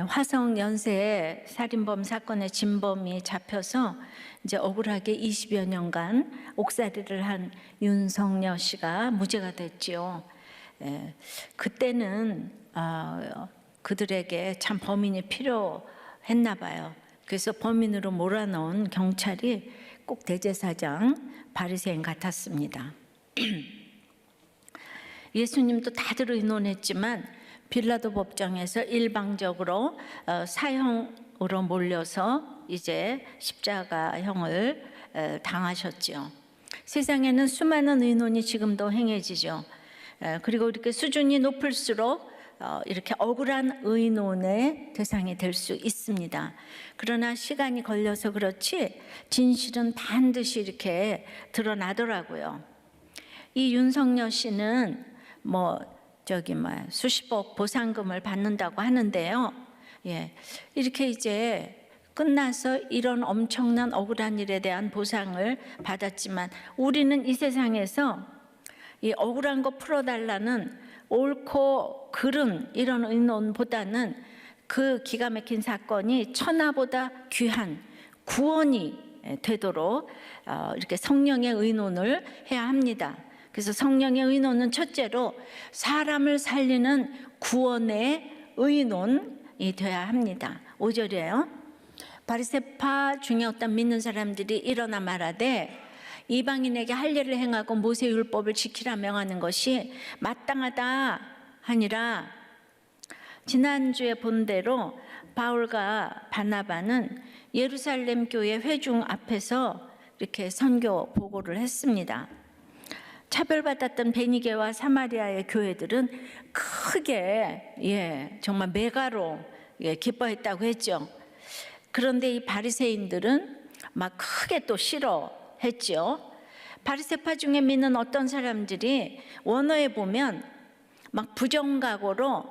화성 연쇄 살인범 사건의 진범이 잡혀서 이제 억울하게 20여 년간 옥살이를 한 윤석녀 씨가 무죄가 됐지요. 그때는 그들에게 참 범인이 필요했나 봐요. 그래서 범인으로 몰아넣은 경찰이 꼭 대제사장 바리새인 같았습니다. 예수님도 다들 의논했지만 빌라도 법정에서 일방적으로 사형으로 몰려서 이제 십자가형을 당하셨죠. 세상에는 수많은 의논이 지금도 행해지죠. 그리고 이렇게 수준이 높을수록 이렇게 억울한 의논의 대상이 될 수 있습니다. 그러나 시간이 걸려서 그렇지 진실은 반드시 이렇게 드러나더라고요. 이 윤석녀 씨는 수십억 보상금을 받는다고 하는데요. 이렇게 이제 끝나서 이런 엄청난 억울한 일에 대한 보상을 받았지만 우리는 이 세상에서 이 억울한 거 풀어달라는 옳고 그른 이런 의논보다는 그 기가 막힌 사건이 천하보다 귀한 구원이 되도록 이렇게 성령의 의논을 해야 합니다. 그래서 성령의 의논은 첫째로 사람을 살리는 구원의 의논이 되어야 합니다. 5절이에요. 바리새파 중에 어떤 믿는 사람들이 일어나 말하되 이방인에게 할례를 행하고 모세의 율법을 지키라 명하는 것이 마땅하다 하니라. 지난주에 본 대로 바울과 바나바는 예루살렘 교회 회중 앞에서 이렇게 선교 보고를 했습니다. 차별받았던 베니게와 사마리아의 교회들은 크게 정말 메가로 기뻐했다고 했죠. 그런데 이 바리새인들은 막 크게 또 싫어했죠. 바리새파 중에 믿는 어떤 사람들이 원어에 보면 막 부정각오로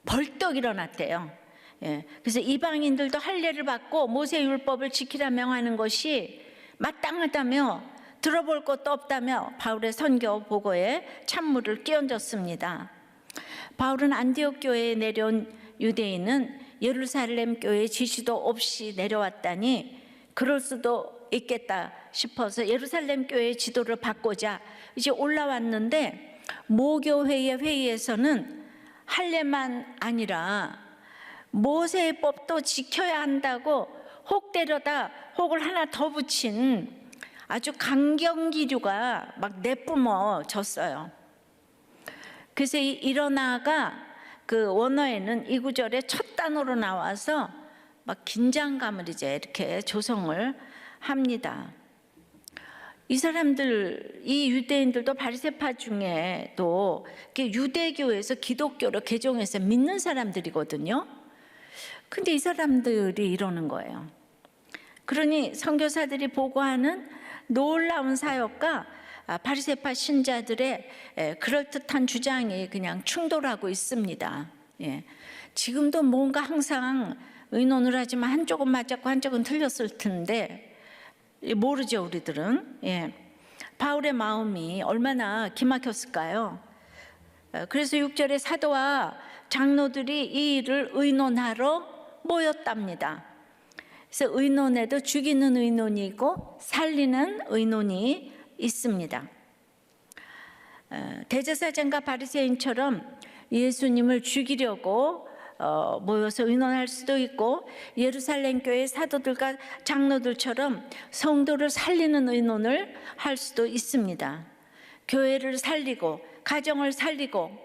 벌떡 일어났대요. 그래서 이방인들도 할례를 받고 모세 율법을 지키라 명하는 것이 마땅하다며 들어볼 것도 없다며 바울의 선교 보고에 찬물을 끼얹었습니다. 바울은 안디옥 교회에 내려온 유대인은 예루살렘 교회 지시도 없이 내려왔다니 그럴 수도 있겠다 싶어서 예루살렘 교회의 지도를 받고자 이제 올라왔는데 모교회의 회의에서는 할례만 아니라 모세의 법도 지켜야 한다고 혹 때려다 혹을 하나 더 붙인 아주 강경기류가 막 내뿜어졌어요. 그래서 이 일어나가 그 원어에는 이 구절의 첫 단어로 나와서 막 긴장감을 이제 이렇게 조성을 합니다. 이 사람들, 이 유대인들도 바리새파 중에도 유대교에서 기독교로 개종해서 믿는 사람들이거든요. 근데 이 사람들이 이러는 거예요. 그러니 선교사들이 보고하는 놀라운 사역과 바리새파 신자들의 그럴듯한 주장이 그냥 충돌하고 있습니다. 지금도 뭔가 항상 의논을 하지만 한쪽은 맞았고 한쪽은 틀렸을 텐데 모르죠, 우리들은. 바울의 마음이 얼마나 기막혔을까요? 그래서 6절에 사도와 장로들이 이 일을 의논하러 모였답니다. 그래서 의논에도 죽이는 의논이 있고 살리는 의논이 있습니다. 대제사장과 바리새인처럼 예수님을 죽이려고 모여서 의논할 수도 있고 예루살렘 교회 사도들과 장로들처럼 성도를 살리는 의논을 할 수도 있습니다. 교회를 살리고 가정을 살리고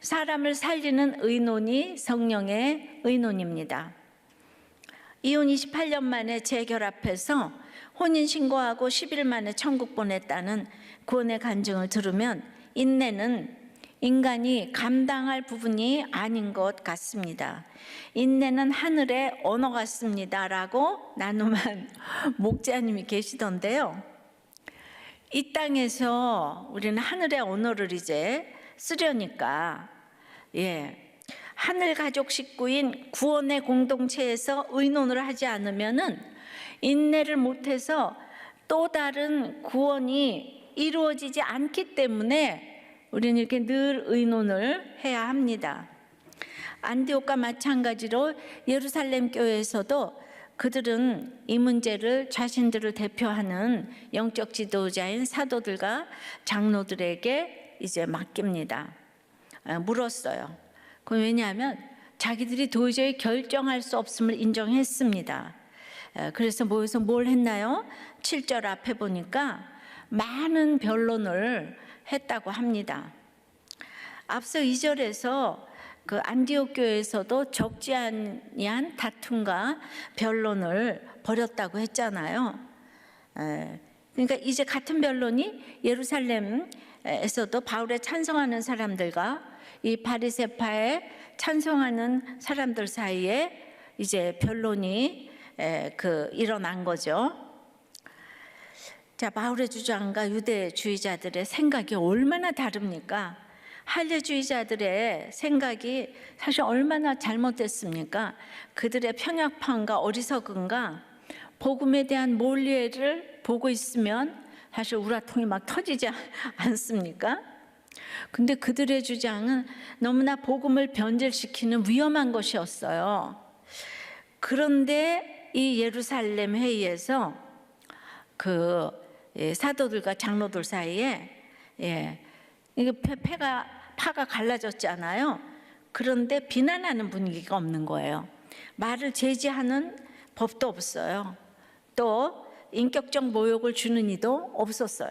사람을 살리는 의논이 성령의 의논입니다. 이혼 28년 만에 재결합해서 혼인신고하고 10일 만에 천국 보냈다는 구원의 간증을 들으면 인내는 인간이 감당할 부분이 아닌 것 같습니다. 인내는 하늘의 언어 같습니다 라고 나눔한 목자님이 계시던데요. 이 땅에서 우리는 하늘의 언어를 이제 쓰려니까 하늘 가족 식구인 구원의 공동체에서 의논을 하지 않으면은 인내를 못해서 또 다른 구원이 이루어지지 않기 때문에 우리는 이렇게 늘 의논을 해야 합니다. 안디옥과 마찬가지로 예루살렘 교회에서도 그들은 이 문제를 자신들을 대표하는 영적 지도자인 사도들과 장로들에게 이제 맡깁니다. 물었어요. 왜냐하면 자기들이 도저히 결정할 수 없음을 인정했습니다. 그래서 모여서 뭘 했나요? 7절 앞에 보니까 많은 변론을 했다고 합니다. 앞서 2절에서 그 안디옥 교회에서도 적지 아니한 다툼과 변론을 벌였다고 했잖아요. 그러니까 이제 같은 변론이 예루살렘에서도 바울에 찬성하는 사람들과 이 바리새파에 찬성하는 사람들 사이에 이제 변론이 일어난 거죠. 자, 바울의 주장과 유대주의자들의 생각이 얼마나 다릅니까? 할례주의자들의 생각이 사실 얼마나 잘못됐습니까? 그들의 편협함과 어리석음과 복음에 대한 몰리를 보고 있으면 사실 우라통이 막 터지지 않습니까? 근데 그들의 주장은 너무나 복음을 변질시키는 위험한 것이었어요. 그런데 이 예루살렘 회의에서 그 사도들과 장로들 사이에 이게 파가 갈라졌잖아요. 그런데 비난하는 분위기가 없는 거예요. 말을 제지하는 법도 없어요. 또 인격적 모욕을 주는 이도 없었어요.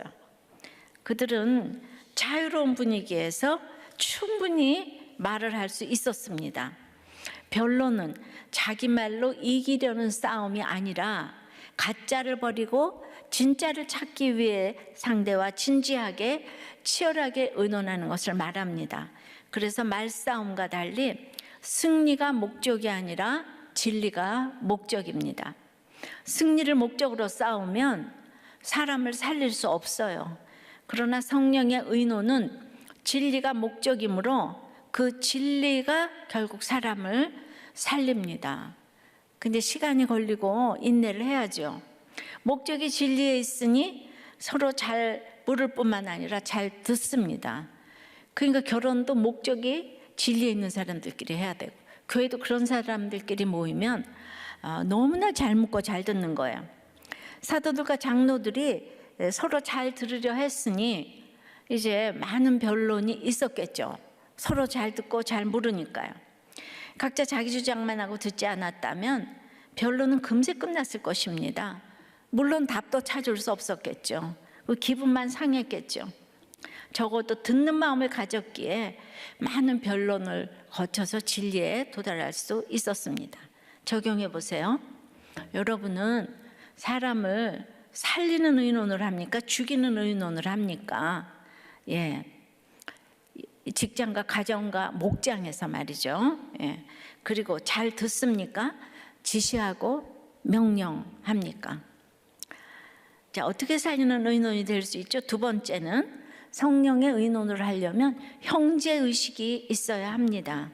그들은 자유로운 분위기에서 충분히 말을 할 수 있었습니다. 변론은 자기 말로 이기려는 싸움이 아니라 가짜를 버리고 진짜를 찾기 위해 상대와 진지하게 치열하게 의논하는 것을 말합니다. 그래서 말싸움과 달리 승리가 목적이 아니라 진리가 목적입니다. 승리를 목적으로 싸우면 사람을 살릴 수 없어요. 그러나 성령의 의논은 진리가 목적이므로 그 진리가 결국 사람을 살립니다. 근데 시간이 걸리고 인내를 해야죠. 목적이 진리에 있으니 서로 잘 물을 뿐만 아니라 잘 듣습니다. 그러니까 결혼도 목적이 진리에 있는 사람들끼리 해야 되고, 교회도 그런 사람들끼리 모이면 너무나 잘 묻고 잘 듣는 거예요. 사도들과 장로들이 서로 잘 들으려 했으니 이제 많은 변론이 있었겠죠. 서로 잘 듣고 잘 물으니까요. 각자 자기 주장만 하고 듣지 않았다면 변론은 금세 끝났을 것입니다. 물론 답도 찾을 수 없었겠죠. 기분만 상했겠죠. 적어도 듣는 마음을 가졌기에 많은 변론을 거쳐서 진리에 도달할 수 있었습니다. 적용해 보세요. 여러분은 사람을 살리는 의논을 합니까? 죽이는 의논을 합니까? 직장과 가정과 목장에서 말이죠. 그리고 잘 듣습니까? 지시하고 명령합니까? 자, 어떻게 살리는 의논이 될 수 있죠? 두 번째는 성령의 의논을 하려면 형제의식이 있어야 합니다.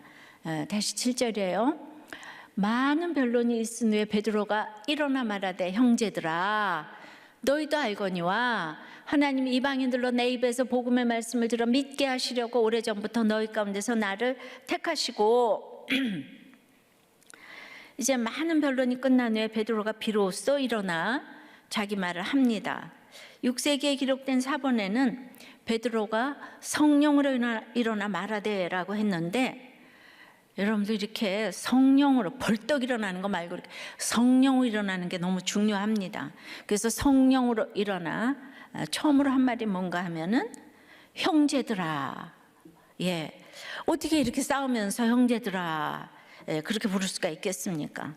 다시 7절이에요. 많은 변론이 있은 후에 베드로가 일어나 말하되 형제들아 너희도 알거니와 하나님이 이방인들로 내 입에서 복음의 말씀을 들어 믿게 하시려고 오래전부터 너희 가운데서 나를 택하시고 이제 많은 변론이 끝난 후에 베드로가 비로소 일어나 자기 말을 합니다. 6세기에 기록된 사본에는 베드로가 성령으로 일어나 말하되라고 했는데, 여러분들 이렇게 성령으로 벌떡 일어나는 거 말고 이렇게 성령으로 일어나는 게 너무 중요합니다. 그래서 성령으로 일어나 처음으로 한 말이 뭔가 하면은 형제들아. 어떻게 이렇게 싸우면서 형제들아 그렇게 부를 수가 있겠습니까?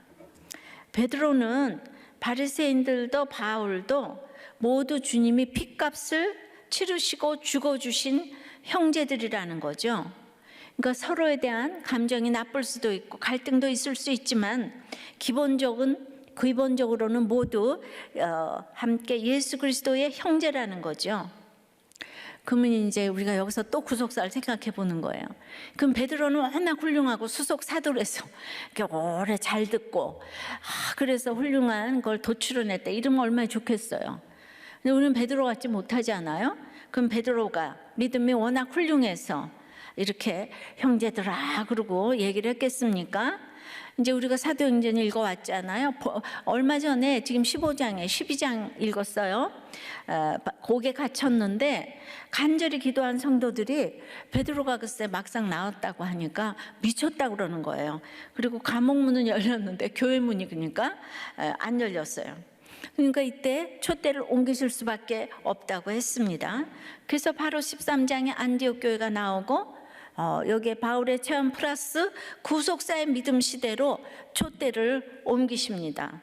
베드로는 바리새인들도 바울도 모두 주님이 핏값을 치르시고 죽어주신 형제들이라는 거죠. 그러니까 서로에 대한 감정이 나쁠 수도 있고 갈등도 있을 수 있지만 기본적으로는 모두 함께 예수 그리스도의 형제라는 거죠. 그러면 이제 우리가 여기서 또 구속사를 생각해 보는 거예요. 그럼 베드로는 워낙 훌륭하고 수석 사도라서 오래 잘 듣고 그래서 훌륭한 걸 도출해냈다 이러면 얼마나 좋겠어요. 근데 우리는 베드로 같지 못하지 않아요? 그럼 베드로가 믿음이 워낙 훌륭해서 이렇게 형제들아 그러고 얘기를 했겠습니까? 이제 우리가 사도행전 읽어왔잖아요. 얼마 전에 지금 15장에 12장 읽었어요. 고개 갇혔는데 간절히 기도한 성도들이 베드로가 글쎄 막상 나왔다고 하니까 미쳤다고 그러는 거예요. 그리고 감옥 문은 열렸는데 교회 문이 그러니까 안 열렸어요. 그러니까 이때 촛대를 옮기실 수밖에 없다고 했습니다. 그래서 바로 13장에 안디옥 교회가 나오고 여기에 바울의 체험 플러스 구속사의 믿음 시대로 촛대를 옮기십니다.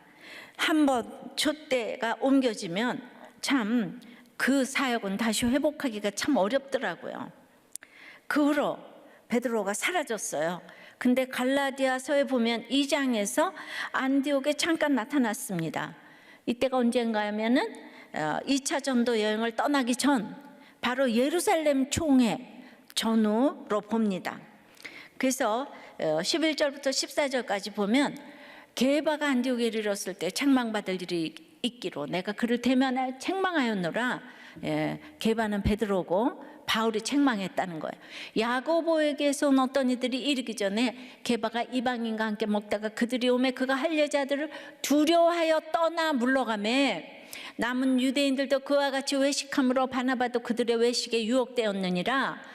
한번 촛대가 옮겨지면 참 그 사역은 다시 회복하기가 참 어렵더라고요. 그 후로 베드로가 사라졌어요. 근데 갈라디아서에 보면 2장에서 안디옥에 잠깐 나타났습니다. 이때가 언젠가 하면은 2차 전도 여행을 떠나기 전 바로 예루살렘 총회 전후로 봅니다. 그래서 11절부터 14절까지 보면 게바가 안디옥에 이르렀을 때 책망받을 일이 있기로 내가 그를 대면하여 책망하였노라. 게바는 베드로고 바울이 책망했다는 거예요. 야고보에게서 온 어떤 이들이 이르기 전에 게바가 이방인과 함께 먹다가 그들이 오매 그가 할 여자들을 두려워하여 떠나 물러가매 남은 유대인들도 그와 같이 외식함으로 바나바도 그들의 외식에 유혹되었느니라.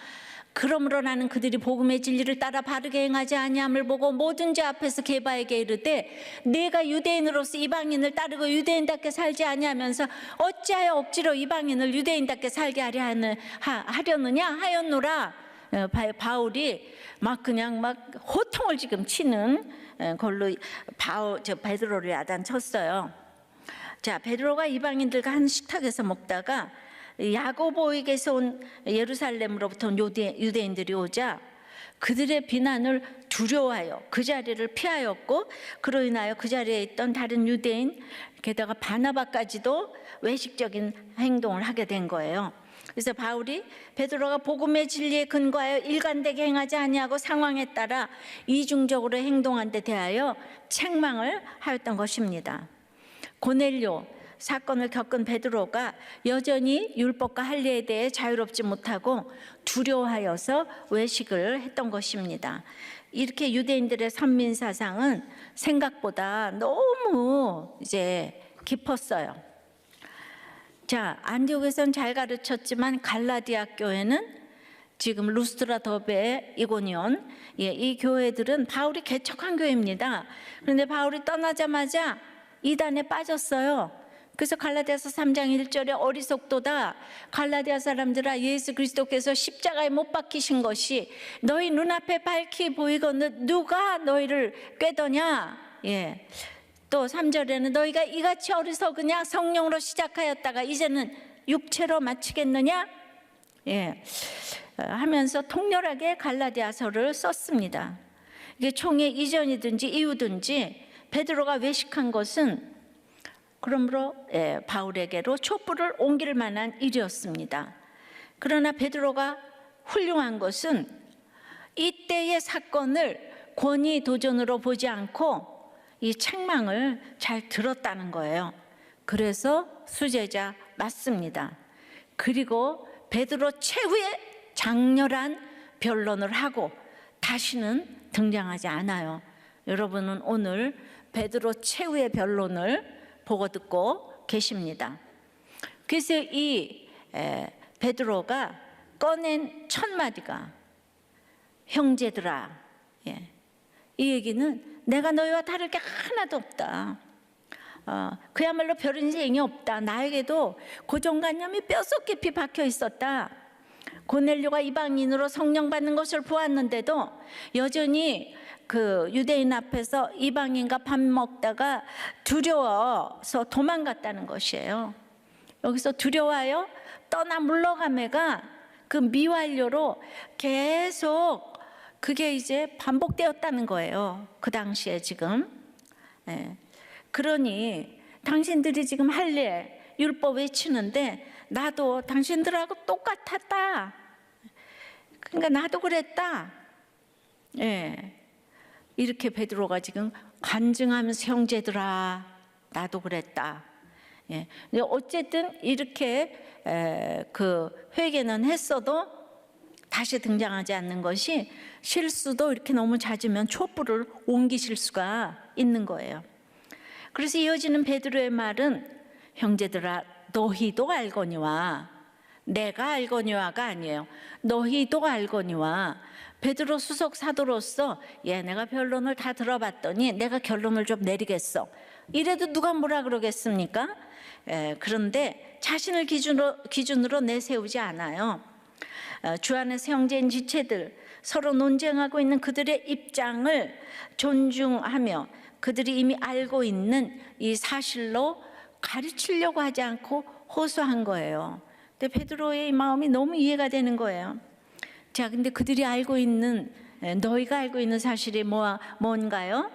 그러므로 나는 그들이 복음의 진리를 따라 바르게 행하지 아니함을 보고 모든 자 앞에서 게바에게 이르되 내가 유대인으로서 이방인을 따르고 유대인답게 살지 아니하면서 어찌하여 억지로 이방인을 유대인답게 살게 하려느냐 하였노라. 바울이 막 그냥 막 호통을 지금 치는 걸로 베드로를 야단쳤어요. 자, 베드로가 이방인들과 한 식탁에서 먹다가 야고보에게서 온 예루살렘으로부터 온 유대인들이 오자 그들의 비난을 두려워하여 그 자리를 피하였고 그로 인하여 그 자리에 있던 다른 유대인 게다가 바나바까지도 외식적인 행동을 하게 된 거예요. 그래서 바울이 베드로가 복음의 진리에 근거하여 일관되게 행하지 아니하고 상황에 따라 이중적으로 행동한 데 대하여 책망을 하였던 것입니다. 고넬료 사건을 겪은 베드로가 여전히 율법과 할례에 대해 자유롭지 못하고 두려워하여서 외식을 했던 것입니다. 이렇게 유대인들의 선민 사상은 생각보다 너무 이제 깊었어요. 자, 안디옥에서는 잘 가르쳤지만 갈라디아 교회는 지금 루스드라, 더베, 이고니온 이 교회들은 바울이 개척한 교회입니다. 그런데 바울이 떠나자마자 이단에 빠졌어요. 그래서 갈라디아서 3장 1절에 어리석도다 갈라디아 사람들아 예수 그리스도께서 십자가에 못 박히신 것이 너희 눈앞에 밝히 보이거늘 누가 너희를 꾀더냐. 또 3절에는 너희가 이같이 어리석으냐 성령으로 시작하였다가 이제는 육체로 마치겠느냐 하면서 통렬하게 갈라디아서를 썼습니다. 이게 총회 이전이든지 이후든지 베드로가 외식한 것은 그러므로 바울에게로 촛불을 옮길 만한 일이었습니다. 그러나 베드로가 훌륭한 것은 이때의 사건을 권위 도전으로 보지 않고 이 책망을 잘 들었다는 거예요. 그래서 수제자 맞습니다. 그리고 베드로 최후의 장렬한 변론을 하고 다시는 등장하지 않아요. 여러분은 오늘 베드로 최후의 변론을 보고 듣고 계십니다. 그래서 이 베드로가 꺼낸 첫 마디가 형제들아. 이 얘기는 내가 너희와 다를 게 하나도 없다. 그야말로 별 인생이 없다. 나에게도 고정관념이 뼛속 깊이 박혀 있었다. 고넬료가 이방인으로 성령 받는 것을 보았는데도 여전히 그 유대인 앞에서 이방인과 밥 먹다가 두려워서 도망갔다는 것이에요. 여기서 두려워하여 떠나 물러가매가 그 미완료로 계속 그게 이제 반복되었다는 거예요. 그 당시에 지금. 그러니 당신들이 지금 할례 율법 외치는데 나도 당신들하고 똑같았다. 그러니까 나도 그랬다. 이렇게 베드로가 지금 간증하면서 형제들아 나도 그랬다. 어쨌든 이렇게 그 회개는 했어도 다시 등장하지 않는 것이, 실수도 이렇게 너무 잦으면 촛불을 옮기실 수가 있는 거예요. 그래서 이어지는 베드로의 말은 형제들아 너희도 알거니와, 내가 알거니와가 아니에요. 너희도 알거니와. 베드로 수석 사도로서 내가 변론을 다 들어봤더니 내가 결론을 좀 내리겠어. 이래도 누가 뭐라 그러겠습니까? 그런데 자신을 기준으로 내세우지 않아요. 주 안에서 형제인 지체들, 서로 논쟁하고 있는 그들의 입장을 존중하며 그들이 이미 알고 있는 이 사실로 가르치려고 하지 않고 호소한 거예요. 근데 베드로의 마음이 너무 이해가 되는 거예요. 자, 근데 그들이 알고 있는, 너희가 알고 있는 사실이 뭔가요?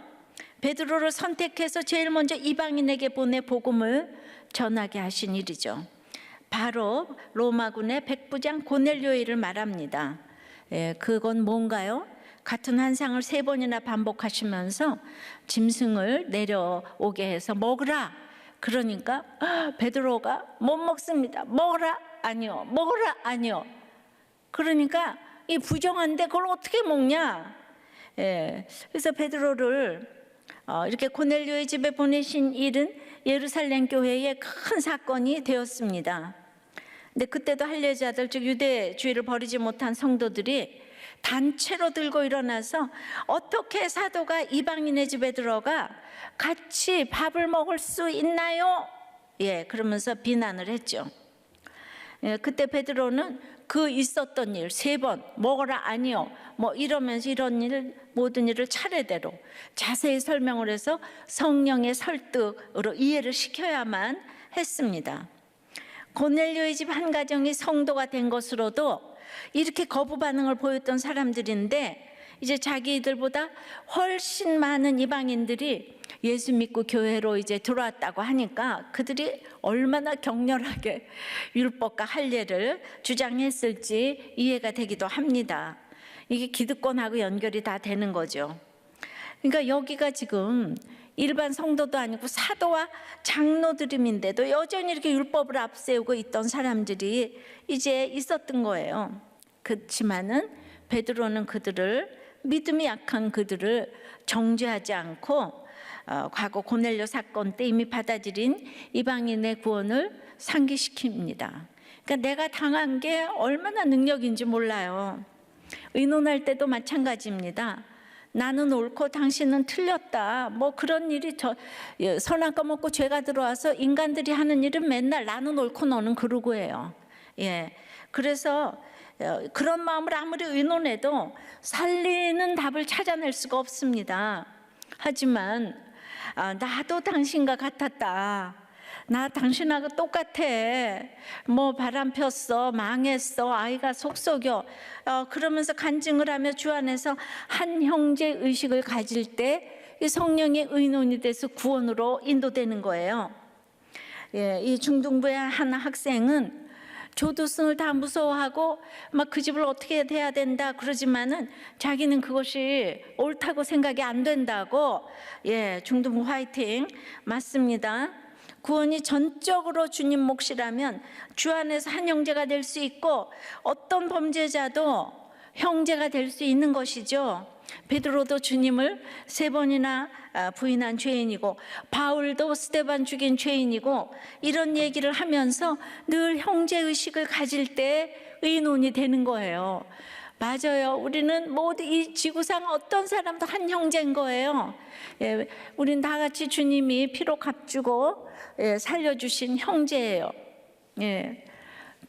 베드로를 선택해서 제일 먼저 이방인에게 보내 복음을 전하게 하신 일이죠. 바로 로마군의 백부장 고넬료의 일을 말합니다. 그건 뭔가요? 같은 환상을 3번이나 반복하시면서 짐승을 내려오게 해서 먹으라. 그러니까 베드로가 못 먹습니다. 먹으라. 아니요. 먹으라. 아니요. 그러니까 이 부정한데 그걸 어떻게 먹냐? 그래서 베드로를 이렇게 고넬료의 집에 보내신 일은 예루살렘 교회의 큰 사건이 되었습니다. 근데 그때도 할례자들, 즉 유대주의를 버리지 못한 성도들이 단체로 들고 일어나서 어떻게 사도가 이방인의 집에 들어가 같이 밥을 먹을 수 있나요? 그러면서 비난을 했죠. 그때 베드로는 그 있었던 일 3번 먹어라 아니요 뭐 이러면서 이런 일 모든 일을 차례대로 자세히 설명을 해서 성령의 설득으로 이해를 시켜야만 했습니다. 고넬료의 집 한 가정이 성도가 된 것으로도 이렇게 거부 반응을 보였던 사람들인데, 이제 자기들보다 훨씬 많은 이방인들이 예수 믿고 교회로 이제 들어왔다고 하니까 그들이 얼마나 격렬하게 율법과 할례를 주장했을지 이해가 되기도 합니다. 이게 기득권하고 연결이 다 되는 거죠. 그러니까 여기가 지금 일반 성도도 아니고 사도와 장로들임인데도 여전히 이렇게 율법을 앞세우고 있던 사람들이 이제 있었던 거예요. 그렇지만은 베드로는 그들을, 믿음이 약한 그들을 정죄하지 않고 과거 고넬료 사건 때 이미 받아들인 이방인의 구원을 상기시킵니다. 그러니까 내가 당한 게 얼마나 능력인지 몰라요. 의논할 때도 마찬가지입니다. 나는 옳고 당신은 틀렸다. 뭐 그런 일이 선악 과먹고 죄가 들어와서 인간들이 하는 일은 맨날 나는 옳고 너는 그러고 해요. 그래서 그런 마음을 아무리 의논해도 살리는 답을 찾아낼 수가 없습니다. 하지만 나도 당신과 같았다. 나 당신하고 똑같아. 뭐 바람 폈어, 망했어, 아이가 속 썩여. 그러면서 간증을 하며 주 안에서 한 형제 의식을 가질 때 성령의 의논이 돼서 구원으로 인도되는 거예요. 이 중등부의 한 학생은 조두순을 다 무서워하고 막 그 집을 어떻게 해야 된다 그러지만은 자기는 그것이 옳다고 생각이 안 된다고. 중등부 화이팅. 맞습니다. 구원이 전적으로 주님 몫이라면 주 안에서 한 형제가 될 수 있고 어떤 범죄자도 형제가 될 수 있는 것이죠. 베드로도 주님을 3번이나 부인한 죄인이고 바울도 스데반 죽인 죄인이고, 이런 얘기를 하면서 늘 형제의식을 가질 때 의논이 되는 거예요. 맞아요. 우리는 모두 이 지구상 어떤 사람도 한 형제인 거예요. 우린 다 같이 주님이 피로 값주고 살려주신 형제예요.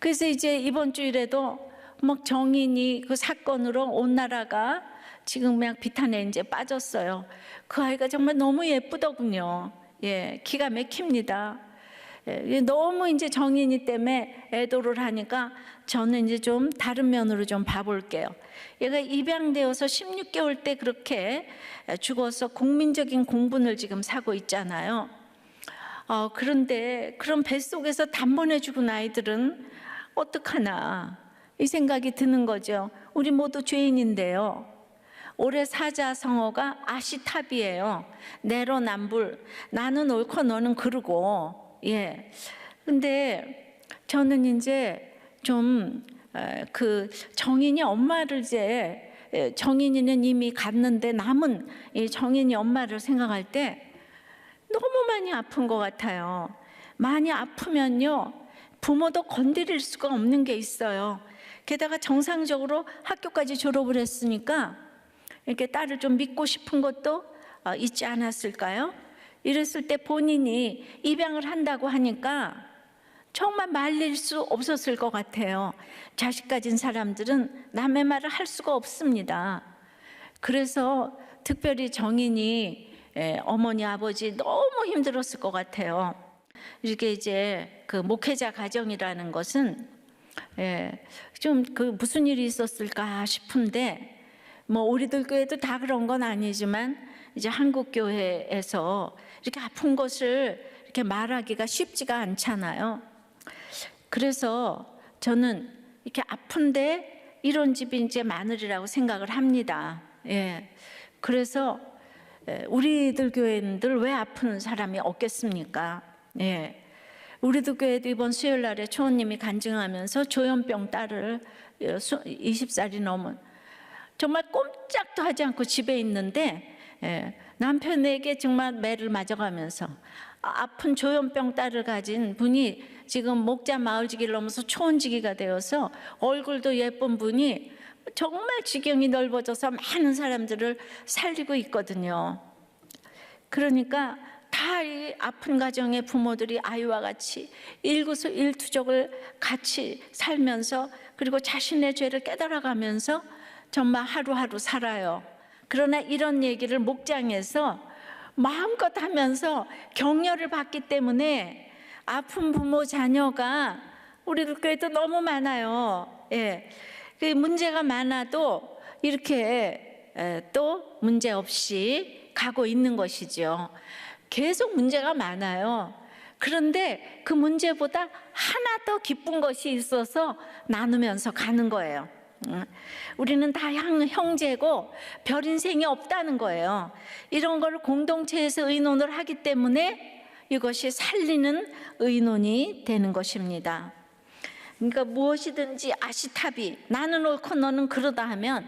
그래서 이제 이번 주일에도 막 정인이 그 사건으로 온 나라가 지금 그냥 비탄에 이제 빠졌어요. 그 아이가 정말 너무 예쁘더군요. 기가 막힙니다. 너무 이제 정인이 때문에 애도를 하니까 저는 이제 좀 다른 면으로 좀 봐볼게요. 얘가 입양되어서 16개월 때 그렇게 죽어서 국민적인 공분을 지금 사고 있잖아요. 그런데 그런 뱃속에서 단번에 죽은 아이들은 어떡하나 이 생각이 드는 거죠. 우리 모두 죄인인데요. 올해 사자성어가 아시탑이에요. 내로남불. 나는 옳고 너는 그르고. 근데 저는 이제 좀 그 정인이 엄마를 이제 정인이는 이미 갔는데 남은 이 정인이 엄마를 생각할 때 너무 많이 아픈 것 같아요. 많이 아프면요 부모도 건드릴 수가 없는 게 있어요. 게다가 정상적으로 학교까지 졸업을 했으니까 이렇게 딸을 좀 믿고 싶은 것도 있지 않았을까요? 이랬을 때 본인이 입양을 한다고 하니까 정말 말릴 수 없었을 것 같아요. 자식 가진 사람들은 남의 말을 할 수가 없습니다. 그래서 특별히 정인이 어머니 아버지 너무 힘들었을 것 같아요. 이렇게 이제 그 목회자 가정이라는 것은 좀 그 무슨 일이 있었을까 싶은데 뭐 우리들 교회도 다 그런 건 아니지만 이제 한국 교회에서 이렇게 아픈 것을 이렇게 말하기가 쉽지가 않잖아요. 그래서 저는 이렇게 아픈데 이런 집이 이제 많으리라고 생각을 합니다. 그래서 우리들 교회들 왜 아픈 사람이 없겠습니까? 우리들 교회도 이번 수요일 날에 초원님이 간증하면서 조현병 딸을 20살이 넘은 정말 꼼짝도 하지 않고 집에 있는데 남편에게 정말 매를 맞아가면서 아픈 조현병 딸을 가진 분이 지금 목자 마을지기를 넘어서 초원지기가 되어서 얼굴도 예쁜 분이 정말 지경이 넓어져서 많은 사람들을 살리고 있거든요. 그러니까 다 이 아픈 가정의 부모들이 아이와 같이 일거수일투족을 같이 살면서 그리고 자신의 죄를 깨달아가면서 정말 하루하루 살아요. 그러나 이런 얘기를 목장에서 마음껏 하면서 격려를 받기 때문에 아픈 부모 자녀가 우리 교회도 너무 많아요. 그 문제가 많아도 이렇게 또 문제 없이 가고 있는 것이죠. 계속 문제가 많아요. 그런데 그 문제보다 하나 더 기쁜 것이 있어서 나누면서 가는 거예요. 우리는 다 형제고 별 인생이 없다는 거예요. 이런 걸 공동체에서 의논을 하기 때문에 이것이 살리는 의논이 되는 것입니다. 그러니까 무엇이든지 아시타비 나는 옳고 너는 그러다 하면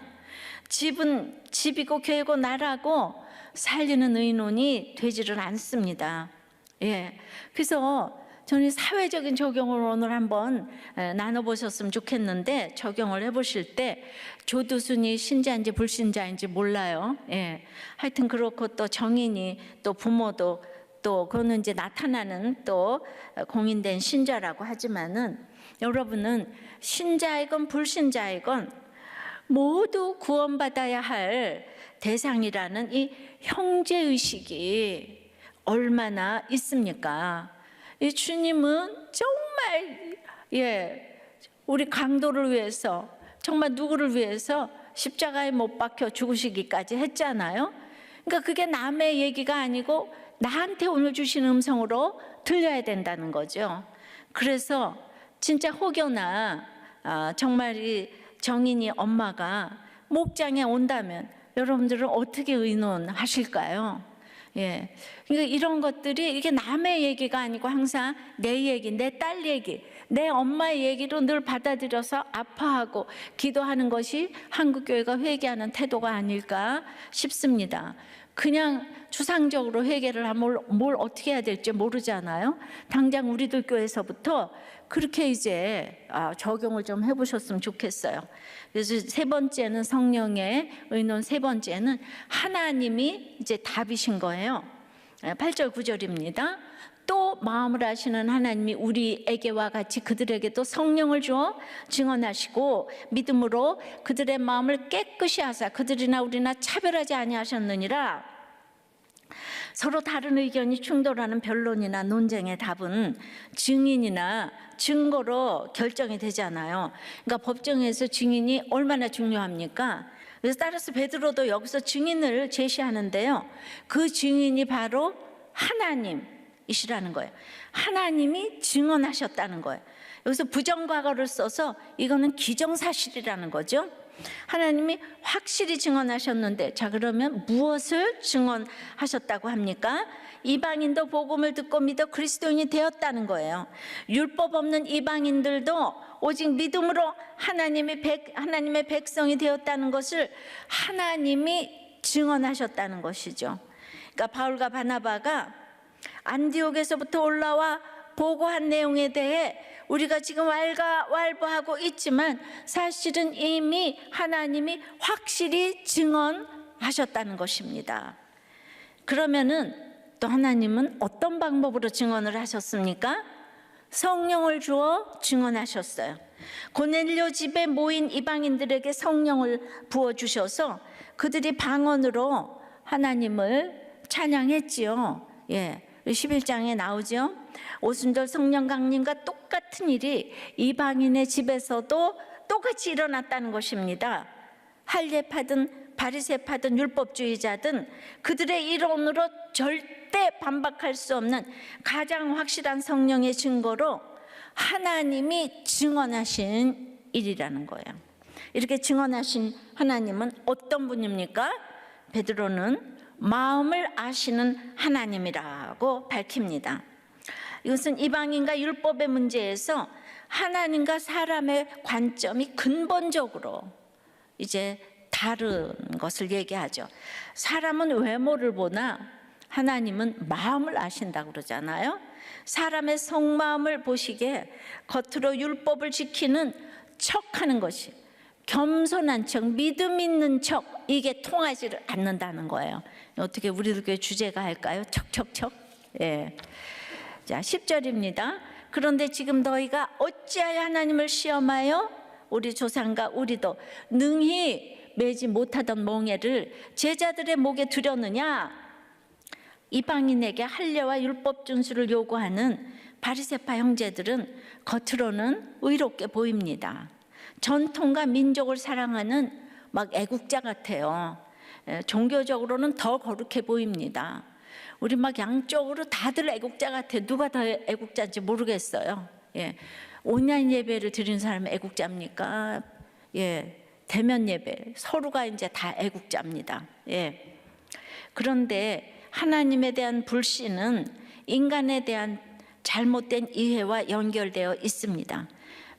집은 집이고 교회고 나라고 살리는 의논이 되지를 않습니다. 그래서 저는 사회적인 적용을 오늘 한번 나눠보셨으면 좋겠는데 적용을 해보실 때 조두순이 신자인지 불신자인지 몰라요. 하여튼 그렇고 또 정인이 또 부모도 또 그거는 이제 나타나는 또 공인된 신자라고 하지만은 여러분은 신자이건 불신자이건 모두 구원받아야 할 대상이라는 이 형제의식이 얼마나 있습니까? 이 주님은 정말 우리 강도를 위해서 정말 누구를 위해서 십자가에 못 박혀 죽으시기까지 했잖아요. 그러니까 그게 남의 얘기가 아니고 나한테 오늘 주신 음성으로 들려야 된다는 거죠. 그래서 진짜 혹여나 정말 이 정인이 엄마가 목장에 온다면 여러분들은 어떻게 의논하실까요? 그러니까 이런 것들이 이게 남의 얘기가 아니고 항상 내 얘기, 내 딸 얘기, 내 엄마의 얘기로 늘 받아들여서 아파하고 기도하는 것이 한국교회가 회개하는 태도가 아닐까 싶습니다. 그냥 추상적으로 회개를 하면 뭘 어떻게 해야 될지 모르잖아요. 당장 우리들 교회에서부터 그렇게 이제 적용을 좀 해보셨으면 좋겠어요. 그래서 세 번째는 성령의 의논, 세 번째는 하나님이 이제 답이신 거예요. 8절 9절입니다. 또 마음을 아시는 하나님이 우리에게와 같이 그들에게도 성령을 주어 증언하시고 믿음으로 그들의 마음을 깨끗이 하사 그들이나 우리나 차별하지 아니하셨느니라. 서로 다른 의견이 충돌하는 변론이나 논쟁의 답은 증인이나 증거로 결정이 되잖아요. 그러니까 법정에서 증인이 얼마나 중요합니까? 그래서 따라서 베드로도 여기서 증인을 제시하는데요. 그 증인이 바로 하나님이시라는 거예요. 하나님이 증언하셨다는 거예요. 여기서 부정과거를 써서 이거는 기정사실이라는 거죠. 하나님이 확실히 증언하셨는데, 자 그러면 무엇을 증언하셨다고 합니까? 이방인도 복음을 듣고 믿어 그리스도인이 되었다는 거예요. 율법 없는 이방인들도 오직 믿음으로 하나님의 백성이 되었다는 것을 하나님이 증언하셨다는 것이죠. 그러니까 바울과 바나바가 안디옥에서부터 올라와 보고한 내용에 대해 우리가 지금 왈가왈부하고 있지만 사실은 이미 하나님이 확실히 증언하셨다는 것입니다. 그러면은 또 하나님은 어떤 방법으로 증언을 하셨습니까? 성령을 주어 증언하셨어요. 고넬료 집에 모인 이방인들에게 성령을 부어주셔서 그들이 방언으로 하나님을 찬양했지요. 11장에 나오죠. 오순절 성령 강림과 똑같은 일이 이방인의 집에서도 똑같이 일어났다는 것입니다. 할례파든 바리새파든 율법주의자든 그들의 이론으로 절대 반박할 수 없는 가장 확실한 성령의 증거로 하나님이 증언하신 일이라는 거예요. 이렇게 증언하신 하나님은 어떤 분입니까? 베드로는 마음을 아시는 하나님이라고 밝힙니다. 이것은 이방인과 율법의 문제에서 하나님과 사람의 관점이 근본적으로 이제 다른 것을 얘기하죠. 사람은 외모를 보나 하나님은 마음을 아신다고 그러잖아요. 사람의 속마음을 보시기에 겉으로 율법을 지키는 척하는 것이, 겸손한 척, 믿음 있는 척, 이게 통하지 않는다는 거예요. 어떻게 우리들 교회 주제가 할까요? 척척척. 자, 10절입니다. 그런데 지금 너희가 어찌하여 하나님을 시험하여 우리 조상과 우리도 능히 매지 못하던 멍에를 제자들의 목에 두려느냐? 이방인에게 할례와 율법 준수를 요구하는 바리새파 형제들은 겉으로는 의롭게 보입니다. 전통과 민족을 사랑하는 막 애국자 같아요. 종교적으로는 더 거룩해 보입니다. 우리 막 양쪽으로 다들 애국자 같아요. 누가 더 애국자인지 모르겠어요. 온라인 예배를 드리는 사람은 애국자입니까? 대면 예배, 서로가 이제 다 애국자입니다. 그런데 하나님에 대한 불신은 인간에 대한 잘못된 이해와 연결되어 있습니다.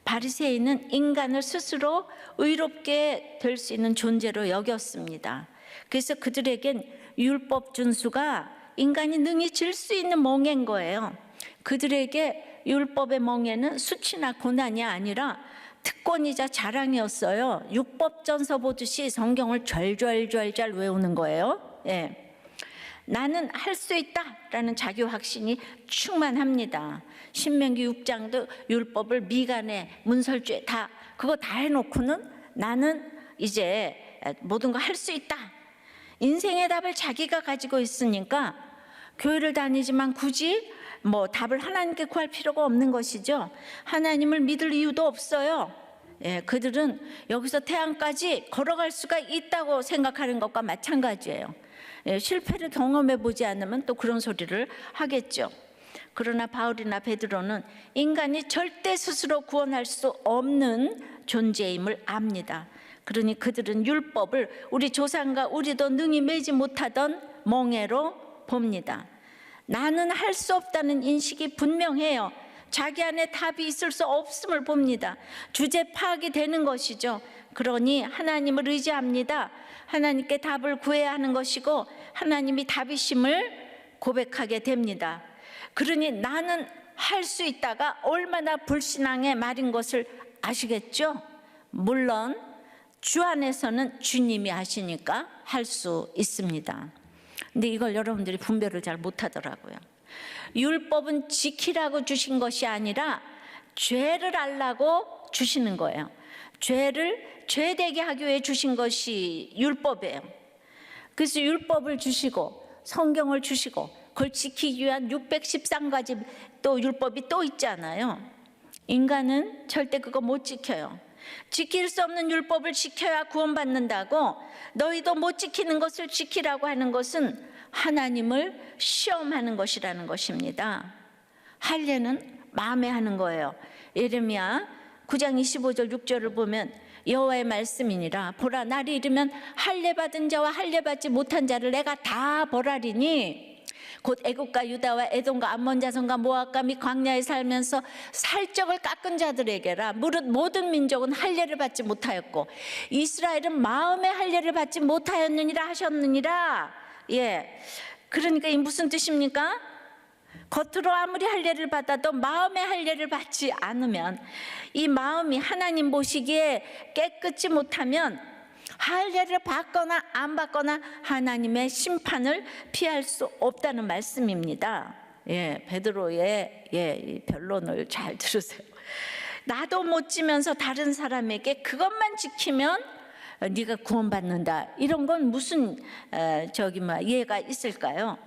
바리새인은 인간을 스스로 의롭게 될 수 있는 존재로 여겼습니다. 그래서 그들에겐 율법 준수가 인간이 능히 질 수 있는 멍에인 거예요. 그들에게 율법의 멍에는 수치나 고난이 아니라 특권이자 자랑이었어요. 육법전서 보듯이 성경을 절절절절 외우는 거예요. 나는 할 수 있다라는 자기 확신이 충만합니다. 신명기 6장도 율법을 미간에 문설주에 다 그거 다 해놓고는 나는 이제 모든 거 할 수 있다. 인생의 답을 자기가 가지고 있으니까 교회를 다니지만 굳이 뭐 답을 하나님께 구할 필요가 없는 것이죠. 하나님을 믿을 이유도 없어요. 그들은 여기서 태양까지 걸어갈 수가 있다고 생각하는 것과 마찬가지예요. 실패를 경험해 보지 않으면 또 그런 소리를 하겠죠. 그러나 바울이나 베드로는 인간이 절대 스스로 구원할 수 없는 존재임을 압니다. 그러니 그들은 율법을 우리 조상과 우리도 능히 매지 못하던 멍에로 봅니다. 나는 할 수 없다는 인식이 분명해요. 자기 안에 답이 있을 수 없음을 봅니다. 주제 파악이 되는 것이죠. 그러니 하나님을 의지합니다. 하나님께 답을 구해야 하는 것이고 하나님이 답이심을 고백하게 됩니다. 그러니 나는 할 수 있다가 얼마나 불신앙의 말인 것을 아시겠죠? 물론 주 안에서는 주님이 하시니까 할 수 있습니다. 근데 이걸 여러분들이 분별을 잘 못하더라고요. 율법은 지키라고 주신 것이 아니라 죄를 알라고 주시는 거예요. 죄를 죄되게 하기 위해 주신 것이 율법이에요. 그래서 율법을 주시고 성경을 주시고 그걸 지키기 위한 613가지 또 율법이 또 있잖아요. 인간은 절대 그거 못 지켜요. 지킬 수 없는 율법을 지켜야 구원받는다고 너희도 못 지키는 것을 지키라고 하는 것은 하나님을 시험하는 것이라는 것입니다. 할례는 마음에 하는 거예요. 예레미야 9장 25절 6절을 보면 여호와의 말씀이니라 보라 날이 이르면 할례 받은 자와 할례 받지 못한 자를 내가 다 벌하리니 곧 애굽과 유다와 에돔과 암몬 자손과 모압과 및 광야에 살면서 살적을 깎은 자들에게라. 무릇 모든 민족은 할례를 받지 못하였고 이스라엘은 마음의 할례를 받지 못하였느니라 하셨느니라. 예, 그러니까 이 무슨 뜻입니까? 겉으로 아무리 할례를 받아도 마음의 할례를 받지 않으면, 이 마음이 하나님 보시기에 깨끗이 못하면 할례를 받거나 안 받거나 하나님의 심판을 피할 수 없다는 말씀입니다. 예, 베드로의 이 변론을 잘 들으세요. 나도 못 지면서 다른 사람에게 그것만 지키면 네가 구원받는다, 이런 건 무슨 이해가 있을까요?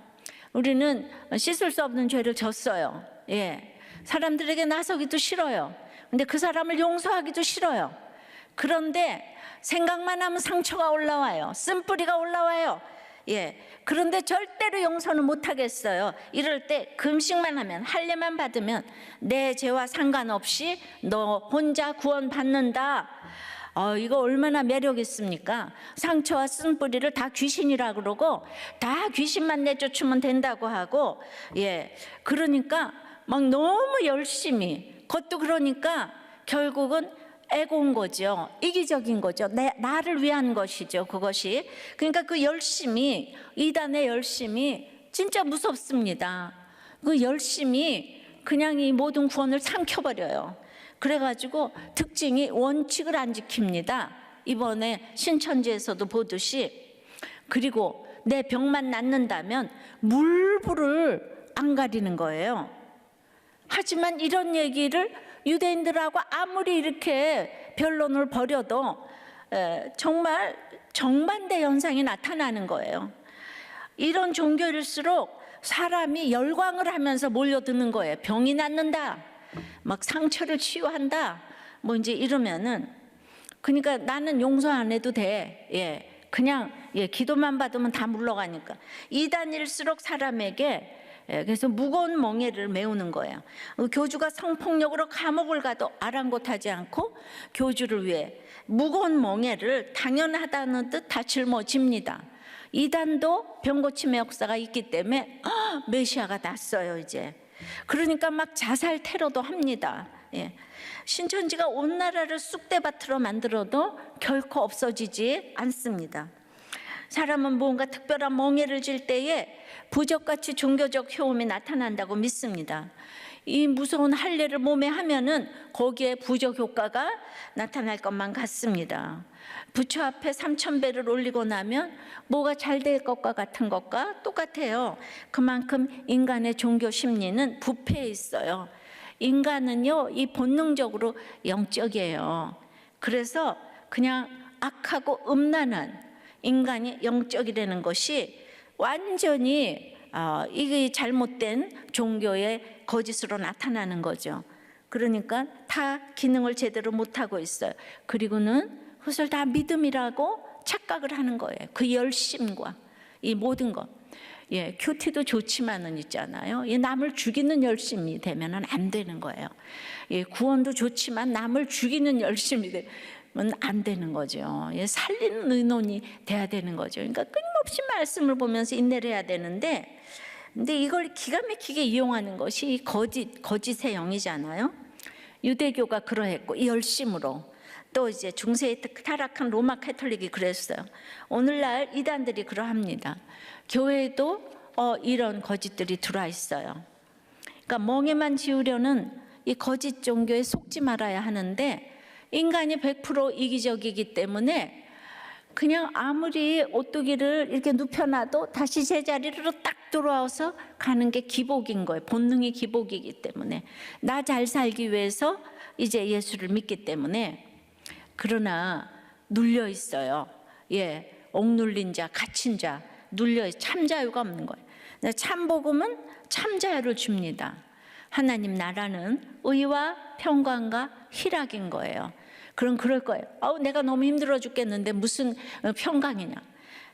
우리는 씻을 수 없는 죄를 졌어요. 예, 사람들에게 나서기도 싫어요. 근데 그 사람을 용서하기도 싫어요. 그런데 생각만 하면 상처가 올라와요. 쓴뿌리가 올라와요. 예, 그런데 절대로 용서는 못하겠어요. 이럴 때 금식만 하면, 할례만 받으면 내 죄와 상관없이 너 혼자 구원받는다. 이거 얼마나 매력 있습니까? 상처와 쓴뿌리를 다 귀신이라 그러고 다 귀신만 내쫓으면 된다고 하고, 예, 그러니까 막 너무 열심히, 그것도 그러니까 결국은 애고운 거죠. 이기적인 거죠. 나를 위한 것이죠, 그것이. 그러니까 그 열심이, 이단의 열심이 진짜 무섭습니다. 그 열심이 그냥 이 모든 구원을 삼켜버려요. 그래가지고 특징이 원칙을 안 지킵니다. 이번에 신천지에서도 보듯이. 그리고 내 병만 낫는다면 물불을 안 가리는 거예요. 하지만 이런 얘기를 유대인들하고 아무리 이렇게 변론을 벌여도 정말 정반대 현상이 나타나는 거예요. 이런 종교일수록 사람이 열광을 하면서 몰려드는 거예요. 병이 낫는다, 막 상처를 치유한다, 뭐 이제 이러면은, 그러니까 나는 용서 안 해도 돼. 예, 그냥 기도만 받으면 다 물러가니까. 이단일수록 사람에게, 그래서 무거운 멍에를 메우는 거예요. 교주가 성폭력으로 감옥을 가도 아랑곳하지 않고 교주를 위해 무거운 멍에를 당연하다는 듯 다 짊어집니다. 이단도 병고침의 역사가 있기 때문에 메시아가 났어요 이제. 그러니까 막 자살 테러도 합니다. 예. 신천지가 온 나라를 쑥대밭으로 만들어도 결코 없어지지 않습니다. 사람은 무언가 특별한 멍에를 질 때에 부적같이 종교적 효험이 나타난다고 믿습니다. 이 무서운 할례를 몸에 하면은 거기에 부적 효과가 나타날 것만 같습니다. 부처 앞에 3000배를 올리고 나면 뭐가 잘 될 것과 같은 것과 똑같아요. 그만큼 인간의 종교 심리는 부패해 있어요. 인간은요, 이 본능적으로 영적이에요. 그래서 그냥 악하고 음란한 인간이 영적이라는 것이 완전히 이게 잘못된 종교의 거짓으로 나타나는 거죠. 그러니까 다 기능을 제대로 못하고 있어요. 그리고는 그것을 다 믿음이라고 착각을 하는 거예요. 그 열심과 이 모든 것. 예, 큐티도 좋지만은 있잖아요. 남을 죽이는 열심이 되면은 안 되는 거예요. 예, 구원도 좋지만 남을 죽이는 열심이 되면 안 되는 거죠. 예, 살리는 의논이 돼야 되는 거죠. 그러니까 끊임없이 말씀을 보면서 인내를 해야 되는데, 근데 이걸 기가 막히게 이용하는 것이 이 거짓의 영이잖아요. 유대교가 그러했고, 이 열심으로. 또 이제 중세에 타락한 로마 카톨릭이 그랬어요. 오늘날 이단들이 그러합니다. 교회에도 이런 거짓들이 들어와 있어요. 그러니까 멍에만 지우려는 이 거짓 종교에 속지 말아야 하는데, 인간이 100% 이기적이기 때문에 그냥 아무리 오뚜기를 이렇게 눕혀놔도 다시 제자리로 딱 돌아와서 가는 게 기복인 거예요. 본능이 기복이기 때문에. 나 잘 살기 위해서 이제 예수를 믿기 때문에. 그러나 눌려 있어요. 예, 억눌린 자, 갇힌 자, 눌려 참 자유가 없는 거예요. 참 복음은 참 자유를 줍니다. 하나님 나라는 의와 평강과 희락인 거예요. 그럼 그럴 거예요. 내가 너무 힘들어 죽겠는데 무슨 평강이냐.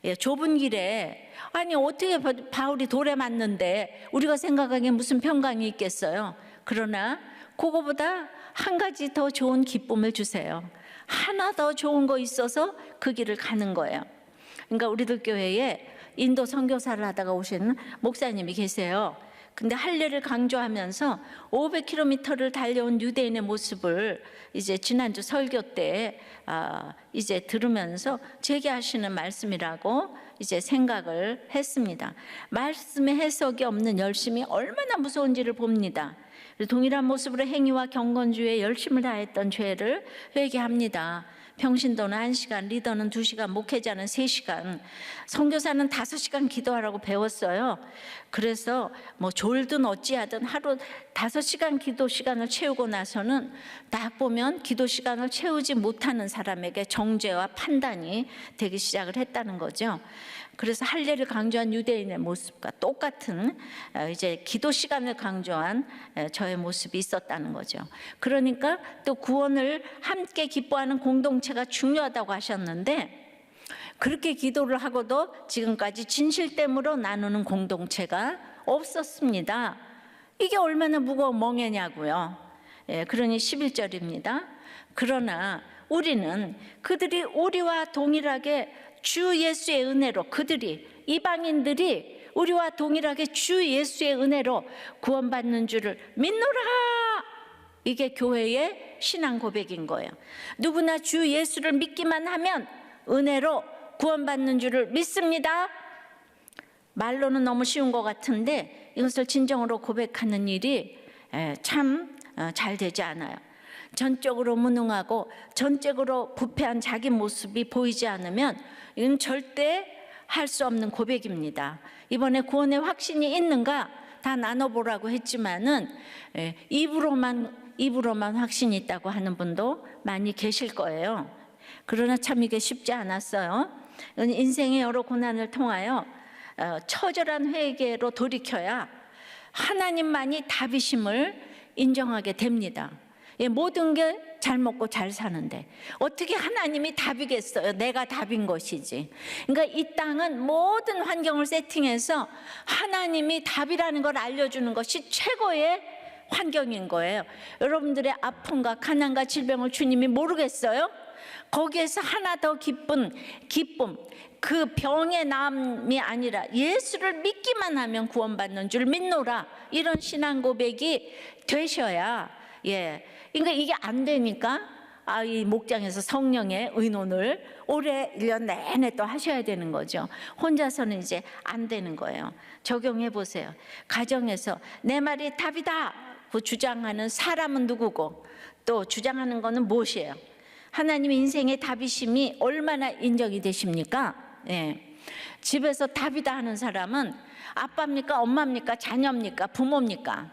예, 좁은 길에 아니 어떻게 바울이 돌에 맞는데 우리가 생각하기에 무슨 평강이 있겠어요. 그러나 그거보다 한 가지 더 좋은 기쁨을 주세요. 하나 더 좋은 거 있어서 그 길을 가는 거예요. 그러니까 우리들 교회에 인도 선교사를 하다가 오신 목사님이 계세요. 근데 할례를 강조하면서 500km를 달려온 유대인의 모습을 이제 지난주 설교 때 이제 들으면서 제게 하시는 말씀이라고 이제 생각을 했습니다. 말씀의 해석이 없는 열심이 얼마나 무서운지를 봅니다. 동일한 모습으로 행위와 경건주의에 열심을 다했던 죄를 회개합니다. 평신도는 1시간, 리더는 2시간, 목회자는 3시간, 선교사는 5시간 기도하라고 배웠어요. 그래서 뭐 졸든 어찌하든 하루 5시간 기도 시간을 채우고 나서는 딱 보면 기도 시간을 채우지 못하는 사람에게 정죄와 판단이 되기 시작을 했다는 거죠. 그래서 할례를 강조한 유대인의 모습과 똑같은 이제 기도 시간을 강조한 저의 모습이 있었다는 거죠. 그러니까 또 구원을 함께 기뻐하는 공동체가 중요하다고 하셨는데, 그렇게 기도를 하고도 지금까지 진실됨으로 나누는 공동체가 없었습니다. 이게 얼마나 무거운 멍에냐고요. 그러니 11절입니다. 그러나 우리는 그들이 우리와 동일하게 주 예수의 은혜로, 그들이 이방인들이 우리와 동일하게 주 예수의 은혜로 구원받는 줄을 믿노라. 이게 교회의 신앙 고백인 거예요. 누구나 주 예수를 믿기만 하면 은혜로 구원받는 줄을 믿습니다. 말로는 너무 쉬운 것 같은데 이것을 진정으로 고백하는 일이 참 잘 되지 않아요. 전적으로 무능하고 전적으로 부패한 자기 모습이 보이지 않으면 이건 절대 할 수 없는 고백입니다. 이번에 구원의 확신이 있는가 다 나눠보라고 했지만은 입으로만 확신이 있다고 하는 분도 많이 계실 거예요. 그러나 참 이게 쉽지 않았어요. 인생의 여러 고난을 통하여 처절한 회개로 돌이켜야 하나님만이 답이심을 인정하게 됩니다. 모든 게 잘 먹고 잘 사는데 어떻게 하나님이 답이겠어요? 내가 답인 것이지. 그러니까 이 땅은 모든 환경을 세팅해서 하나님이 답이라는 걸 알려주는 것이 최고의 환경인 거예요. 여러분들의 아픔과 가난과 질병을 주님이 모르겠어요? 거기에서 하나 더 기쁜 기쁨, 그 병의 나음이 아니라 예수를 믿기만 하면 구원받는 줄 믿노라, 이런 신앙 고백이 되셔야, 그러니까 이게 안 되니까 이 목장에서 성령의 의논을 올해 1년 내내 또 하셔야 되는 거죠. 혼자서는 이제 안 되는 거예요. 적용해 보세요. 가정에서 내 말이 답이다 그 주장하는 사람은 누구고 또 주장하는 거는 무엇이에요? 하나님의 인생의 답이심이 얼마나 인정이 되십니까? 집에서 답이다 하는 사람은 아빠입니까? 엄마입니까? 자녀입니까? 부모입니까?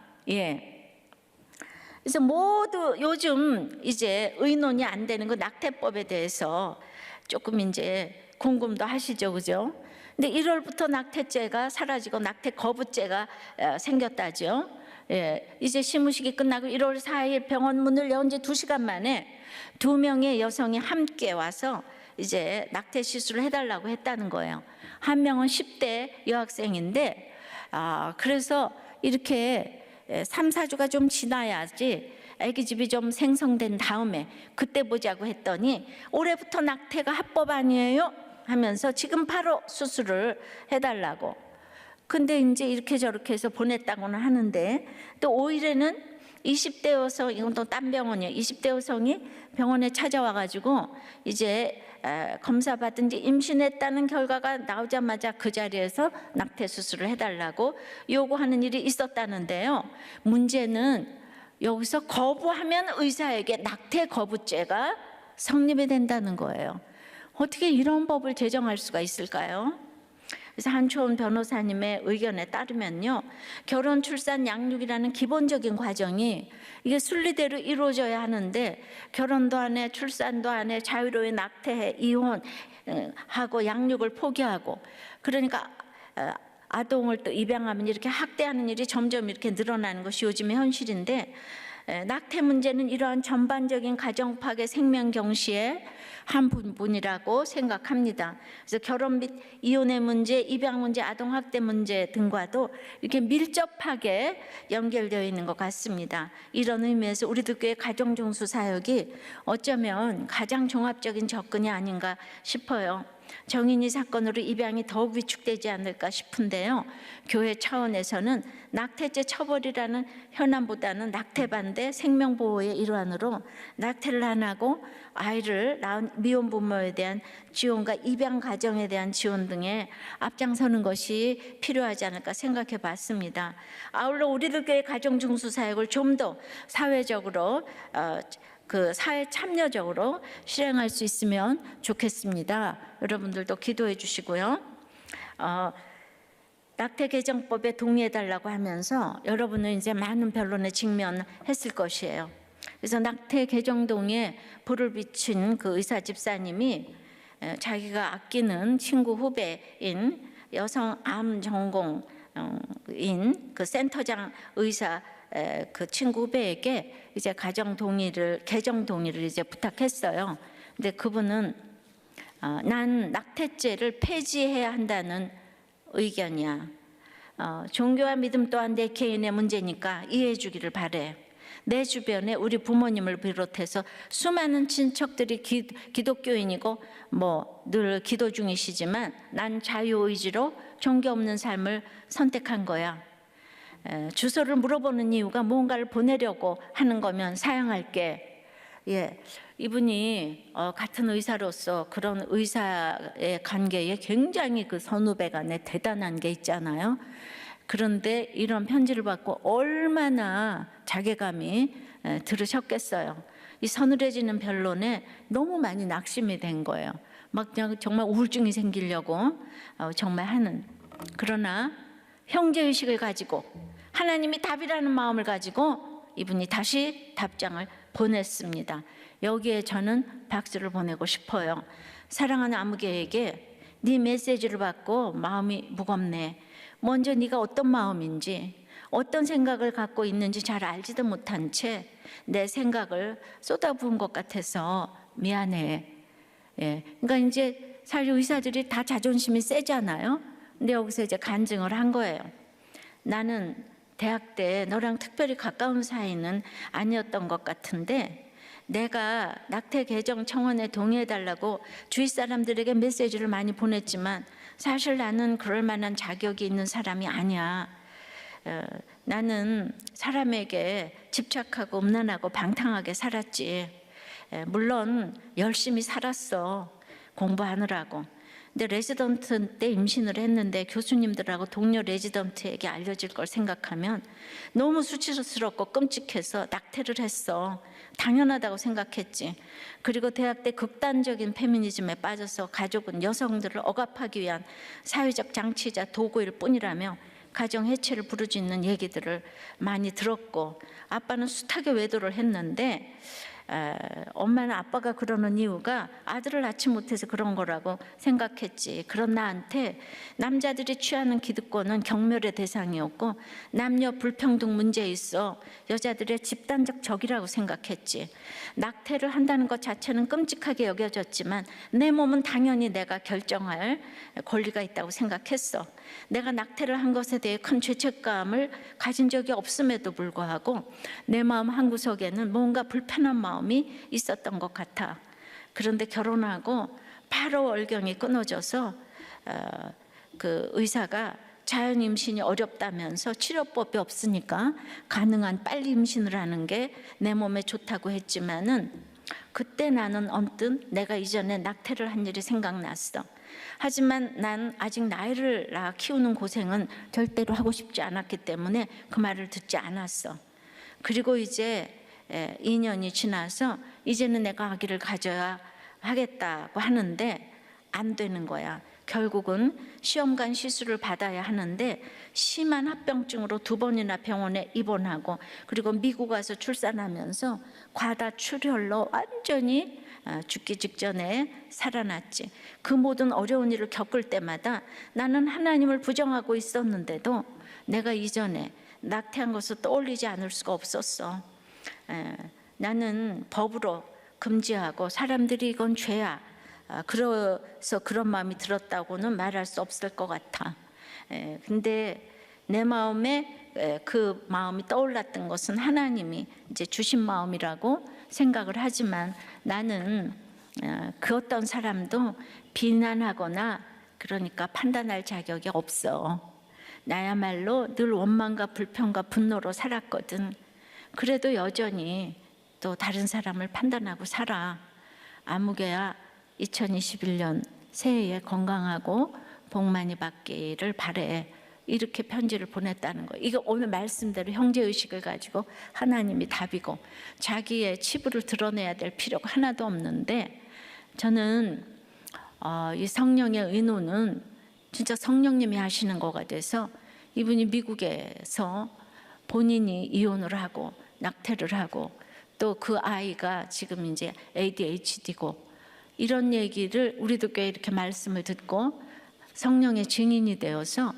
그래서 모두 요즘 이제 의논이 안 되는 그 낙태법에 대해서 조금 이제 궁금도 하시죠, 그죠? 근데 1월부터 낙태죄가 사라지고 낙태 거부죄가 생겼다죠. 이제 시무식이 끝나고 1월 4일 병원 문을 연 지 2시간 만에 2명의 여성이 함께 와서 이제 낙태 시술을 해달라고 했다는 거예요. 한 명은 10대 여학생인데, 그래서 이렇게 3, 4주가 좀 지나야지 아기집이 좀 생성된 다음에 그때 보자고 했더니 올해부터 낙태가 합법 아니에요? 하면서 지금 바로 수술을 해달라고. 근데 이제 이렇게 저렇게 해서 보냈다고는 하는데, 또 5일에는 20대 여성, 이건 또 딴 병원이에요. 20대 여성이 병원에 찾아와가지고 이제 검사 받은 지 임신했다는 결과가 나오자마자 그 자리에서 낙태 수술을 해달라고 요구하는 일이 있었다는데요. 문제는 여기서 거부하면 의사에게 낙태 거부죄가 성립이 된다는 거예요. 어떻게 이런 법을 제정할 수가 있을까요? 그래서 한초은 변호사님의 의견에 따르면요, 결혼, 출산, 양육이라는 기본적인 과정이 이게 순리대로 이루어져야 하는데 결혼도 안 해, 출산도 안 해, 자유로이 낙태해, 이혼하고 양육을 포기하고, 그러니까 아동을 또 입양하면 이렇게 학대하는 일이 점점 이렇게 늘어나는 것이 요즘의 현실인데, 낙태 문제는 이러한 전반적인 가정 파괴, 생명 경시의 한 부분이라고 생각합니다. 그래서 결혼 및 이혼의 문제, 입양 문제, 아동 학대 문제 등과도 이렇게 밀접하게 연결되어 있는 것 같습니다. 이런 의미에서 우리들 교회 가정중수 사역이 어쩌면 가장 종합적인 접근이 아닌가 싶어요. 정인이 사건으로 입양이 더욱 위축되지 않을까 싶은데요. 교회 차원에서는 낙태죄 처벌이라는 현안보다는 낙태 반대 생명보호의 일환으로 낙태를 안 하고 아이를 낳은 미혼 부모에 대한 지원과 입양 가정에 대한 지원 등에 앞장서는 것이 필요하지 않을까 생각해 봤습니다. 아울러 우리들의 가정중수 사역을 좀 더 사회적으로 사회 참여적으로 실행할 수 있으면 좋겠습니다. 여러분들도 기도해 주시고요. 낙태 개정법에 동의해달라고 하면서 여러분은 이제 많은 변론에 직면했을 것이에요. 그래서 낙태 개정 동의에 불을 비친 그 의사 집사님이 자기가 아끼는 친구 후배인 여성 암 전공인 그 센터장 의사 그 친구 후배에게 이제 개정 동의를 이제 부탁했어요. 근데 그분은 난 낙태죄를 폐지해야 한다는 의견이야. 종교와 믿음 또한 내 개인의 문제니까 이해해 주기를 바래. 내 주변에 우리 부모님을 비롯해서 수많은 친척들이 기독교인이고 뭐 늘 기도 중이시지만 난 자유의지로 종교 없는 삶을 선택한 거야. 주소를 물어보는 이유가 뭔가를 보내려고 하는 거면 사양할게. 이분이 같은 의사로서 그런 의사의 관계에 굉장히 그 선후배 간에 대단한 게 있잖아요. 그런데 이런 편지를 받고 얼마나 자괴감이 들으셨겠어요. 이 서늘해지는 변론에 너무 많이 낙심이 된 거예요. 막 그냥 정말 우울증이 생기려고 정말 하는. 그러나 형제의식을 가지고 하나님이 답이라는 마음을 가지고 이분이 다시 답장을 보냈습니다. 여기에 저는 박수를 보내고 싶어요. 사랑하는 아무개에게 네 메시지를 받고 마음이 무겁네. 먼저 네가 어떤 마음인지 어떤 생각을 갖고 있는지 잘 알지도 못한 채 내 생각을 쏟아부은 것 같아서 미안해. 그러니까 이제 사실 의사들이 다 자존심이 세잖아요. 근데 여기서 이제 간증을 한 거예요. 나는 대학 때 너랑 특별히 가까운 사이는 아니었던 것 같은데 내가 낙태 개정 청원에 동의해달라고 주위 사람들에게 메시지를 많이 보냈지만 사실 나는 그럴 만한 자격이 있는 사람이 아니야. 나는 사람에게 집착하고 음란하고 방탕하게 살았지. 물론 열심히 살았어. 공부하느라고. 근데 레지던트 때 임신을 했는데 교수님들하고 동료 레지던트에게 알려질 걸 생각하면 너무 수치스럽고 끔찍해서 낙태를 했어. 당연하다고 생각했지. 그리고 대학 때 극단적인 페미니즘에 빠져서 가족은 여성들을 억압하기 위한 사회적 장치이자 도구일 뿐이라며 가정 해체를 부르짖는 얘기들을 많이 들었고 아빠는 숱하게 외도를 했는데 엄마는 아빠가 그러는 이유가 아들을 낳지 못해서 그런 거라고 생각했지. 그런 나한테 남자들이 취하는 기득권은 경멸의 대상이었고 남녀 불평등 문제에 있어 여자들의 집단적 적이라고 생각했지. 낙태를 한다는 것 자체는 끔찍하게 여겨졌지만 내 몸은 당연히 내가 결정할 권리가 있다고 생각했어. 내가 낙태를 한 것에 대해 큰 죄책감을 가진 적이 없음에도 불구하고 내 마음 한구석에는 뭔가 불편한 마음이 있었던 것 같아. 그런데 결혼하고 바로 월경이 끊어져서 그 의사가 자연 임신이 어렵다면서 치료법이 없으니까 가능한 빨리 임신을 하는 게 내 몸에 좋다고 했지만은 그때 나는 언뜻 내가 이전에 낙태를 한 일이 생각났어. 하지만 난 아직 나이를 낳아 키우는 고생은 절대로 하고 싶지 않았기 때문에 그 말을 듣지 않았어. 그리고 이제 2년이 지나서 이제는 내가 아기를 가져야 하겠다고 하는데 안 되는 거야. 결국은 시험관 시술을 받아야 하는데 심한 합병증으로 2번이나 병원에 입원하고 그리고 미국 와서 출산하면서 과다출혈로 완전히 죽기 직전에 살아났지. 그 모든 어려운 일을 겪을 때마다 나는 하나님을 부정하고 있었는데도 내가 이전에 낙태한 것을 떠올리지 않을 수가 없었어. 나는 법으로 금지하고 사람들이 이건 죄야. 그래서 그런 마음이 들었다고는 말할 수 없을 것 같아. 근데 내 마음에 그 마음이 떠올랐던 것은 하나님이 이제 주신 마음이라고 생각을 하지만 나는 그 어떤 사람도 비난하거나 그러니까 판단할 자격이 없어. 나야말로 늘 원망과 불평과 분노로 살았거든. 그래도 여전히 또 다른 사람을 판단하고 살아. 아무개야 2021년 새해에 건강하고 복 많이 받기를 바래. 이렇게 편지를 보냈다는 거예요. 이거 오늘 말씀대로 형제의식을 가지고 하나님이 답이고 자기의 치부를 드러내야 될 필요가 하나도 없는데, 저는 이 성령의 의노는 진짜 성령님이 하시는 거가 돼서, 이분이 미국에서 본인이 이혼을 하고 낙태를 하고 또 그 아이가 지금 이제 ADHD고 이런 얘기를 우리도 꽤 이렇게 말씀을 듣고 성령의 증인이 되어서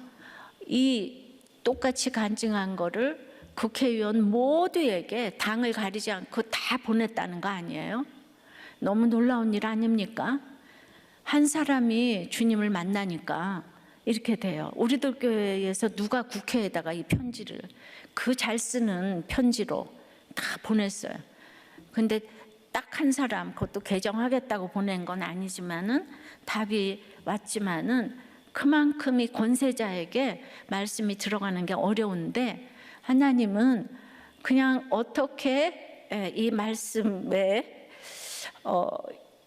이 똑같이 간증한 거를 국회의원 모두에게 당을 가리지 않고 다 보냈다는 거 아니에요? 너무 놀라운 일 아닙니까? 한 사람이 주님을 만나니까 이렇게 돼요. 우리들 교회에서 누가 국회에다가 이 편지를 그 잘 쓰는 편지로 다 보냈어요. 근데 딱 한 사람, 그것도 개정하겠다고 보낸 건 아니지만은 답이 왔지만은 그만큼 이 권세자에게 말씀이 들어가는 게 어려운데, 하나님은 그냥 어떻게 이 말씀에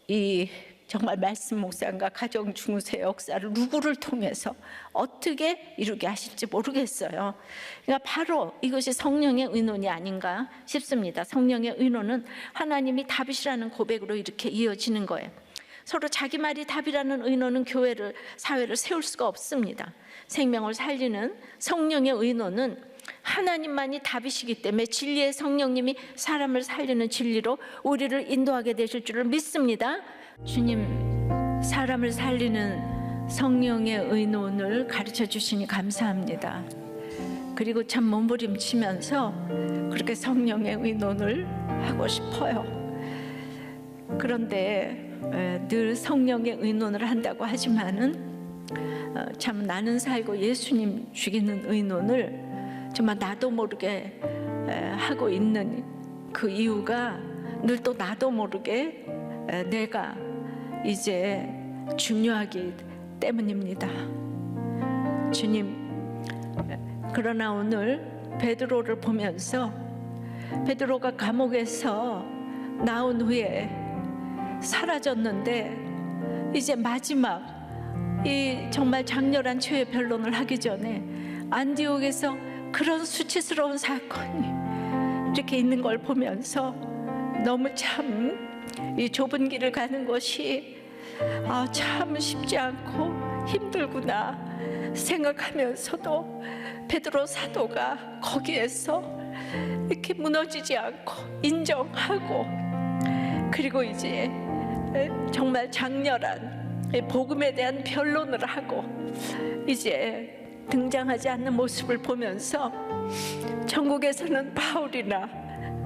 이 정말 말씀 묵상과 가정 중세 역사를 누구를 통해서 어떻게 이루게 하실지 모르겠어요. 그러니까 바로 이것이 성령의 의논이 아닌가 싶습니다. 성령의 의논은 하나님이 답이시라는 고백으로 이렇게 이어지는 거예요. 서로 자기 말이 답이라는 의논은 교회를, 사회를 세울 수가 없습니다. 생명을 살리는 성령의 의논은 하나님만이 답이시기 때문에 진리의 성령님이 사람을 살리는 진리로 우리를 인도하게 되실 줄을 믿습니다. 주님, 사람을 살리는 성령의 의논을 가르쳐 주시니 감사합니다. 그리고 참 몸부림치면서 그렇게 성령의 의논을 하고 싶어요. 그런데 늘 성령의 의논을 한다고 하지만은 참 나는 살고 예수님 죽이는 의논을 정말 나도 모르게 하고 있는 그 이유가 늘 또 나도 모르게 내가 이제 중요하기 때문입니다. 주님, 그러나 오늘 베드로를 보면서 베드로가 감옥에서 나온 후에 사라졌는데 이제 마지막 이 정말 장렬한 죄의 변론을 하기 전에 안디옥에서 그런 수치스러운 사건이 이렇게 있는 걸 보면서 너무 참 이 좁은 길을 가는 것이 참 쉽지 않고 힘들구나 생각하면서도 베드로 사도가 거기에서 이렇게 무너지지 않고 인정하고, 그리고 이제 정말 장렬한 복음에 대한 변론을 하고 이제 등장하지 않는 모습을 보면서 천국에서는 바울이나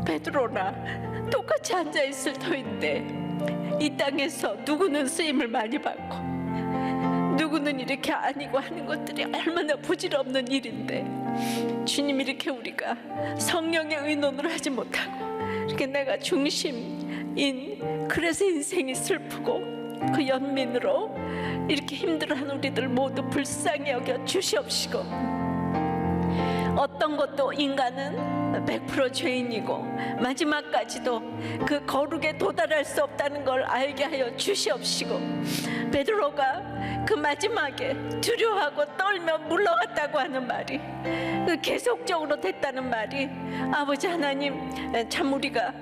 베드로나 똑같이 앉아있을 터인데 이 땅에서 누구는 쓰임을 많이 받고 누구는 이렇게 아니고 하는 것들이 얼마나 부질없는 일인데, 주님, 이렇게 우리가 성령의 의논을 하지 못하고 이렇게 내가 중심인, 그래서 인생이 슬프고 그 연민으로 이렇게 힘들어하는 우리들 모두 불쌍히 여겨 주시옵시고, 어떤 것도 인간은 100% 죄인이고 마지막까지도 그 거룩에 도달할 수 없다는 걸 알게 하여 주시옵시고, 베드로가 그 마지막에 두려워하고 떨며 물러갔다고 하는 말이, 그 계속적으로 됐다는 말이, 아버지 하나님, 참 우리가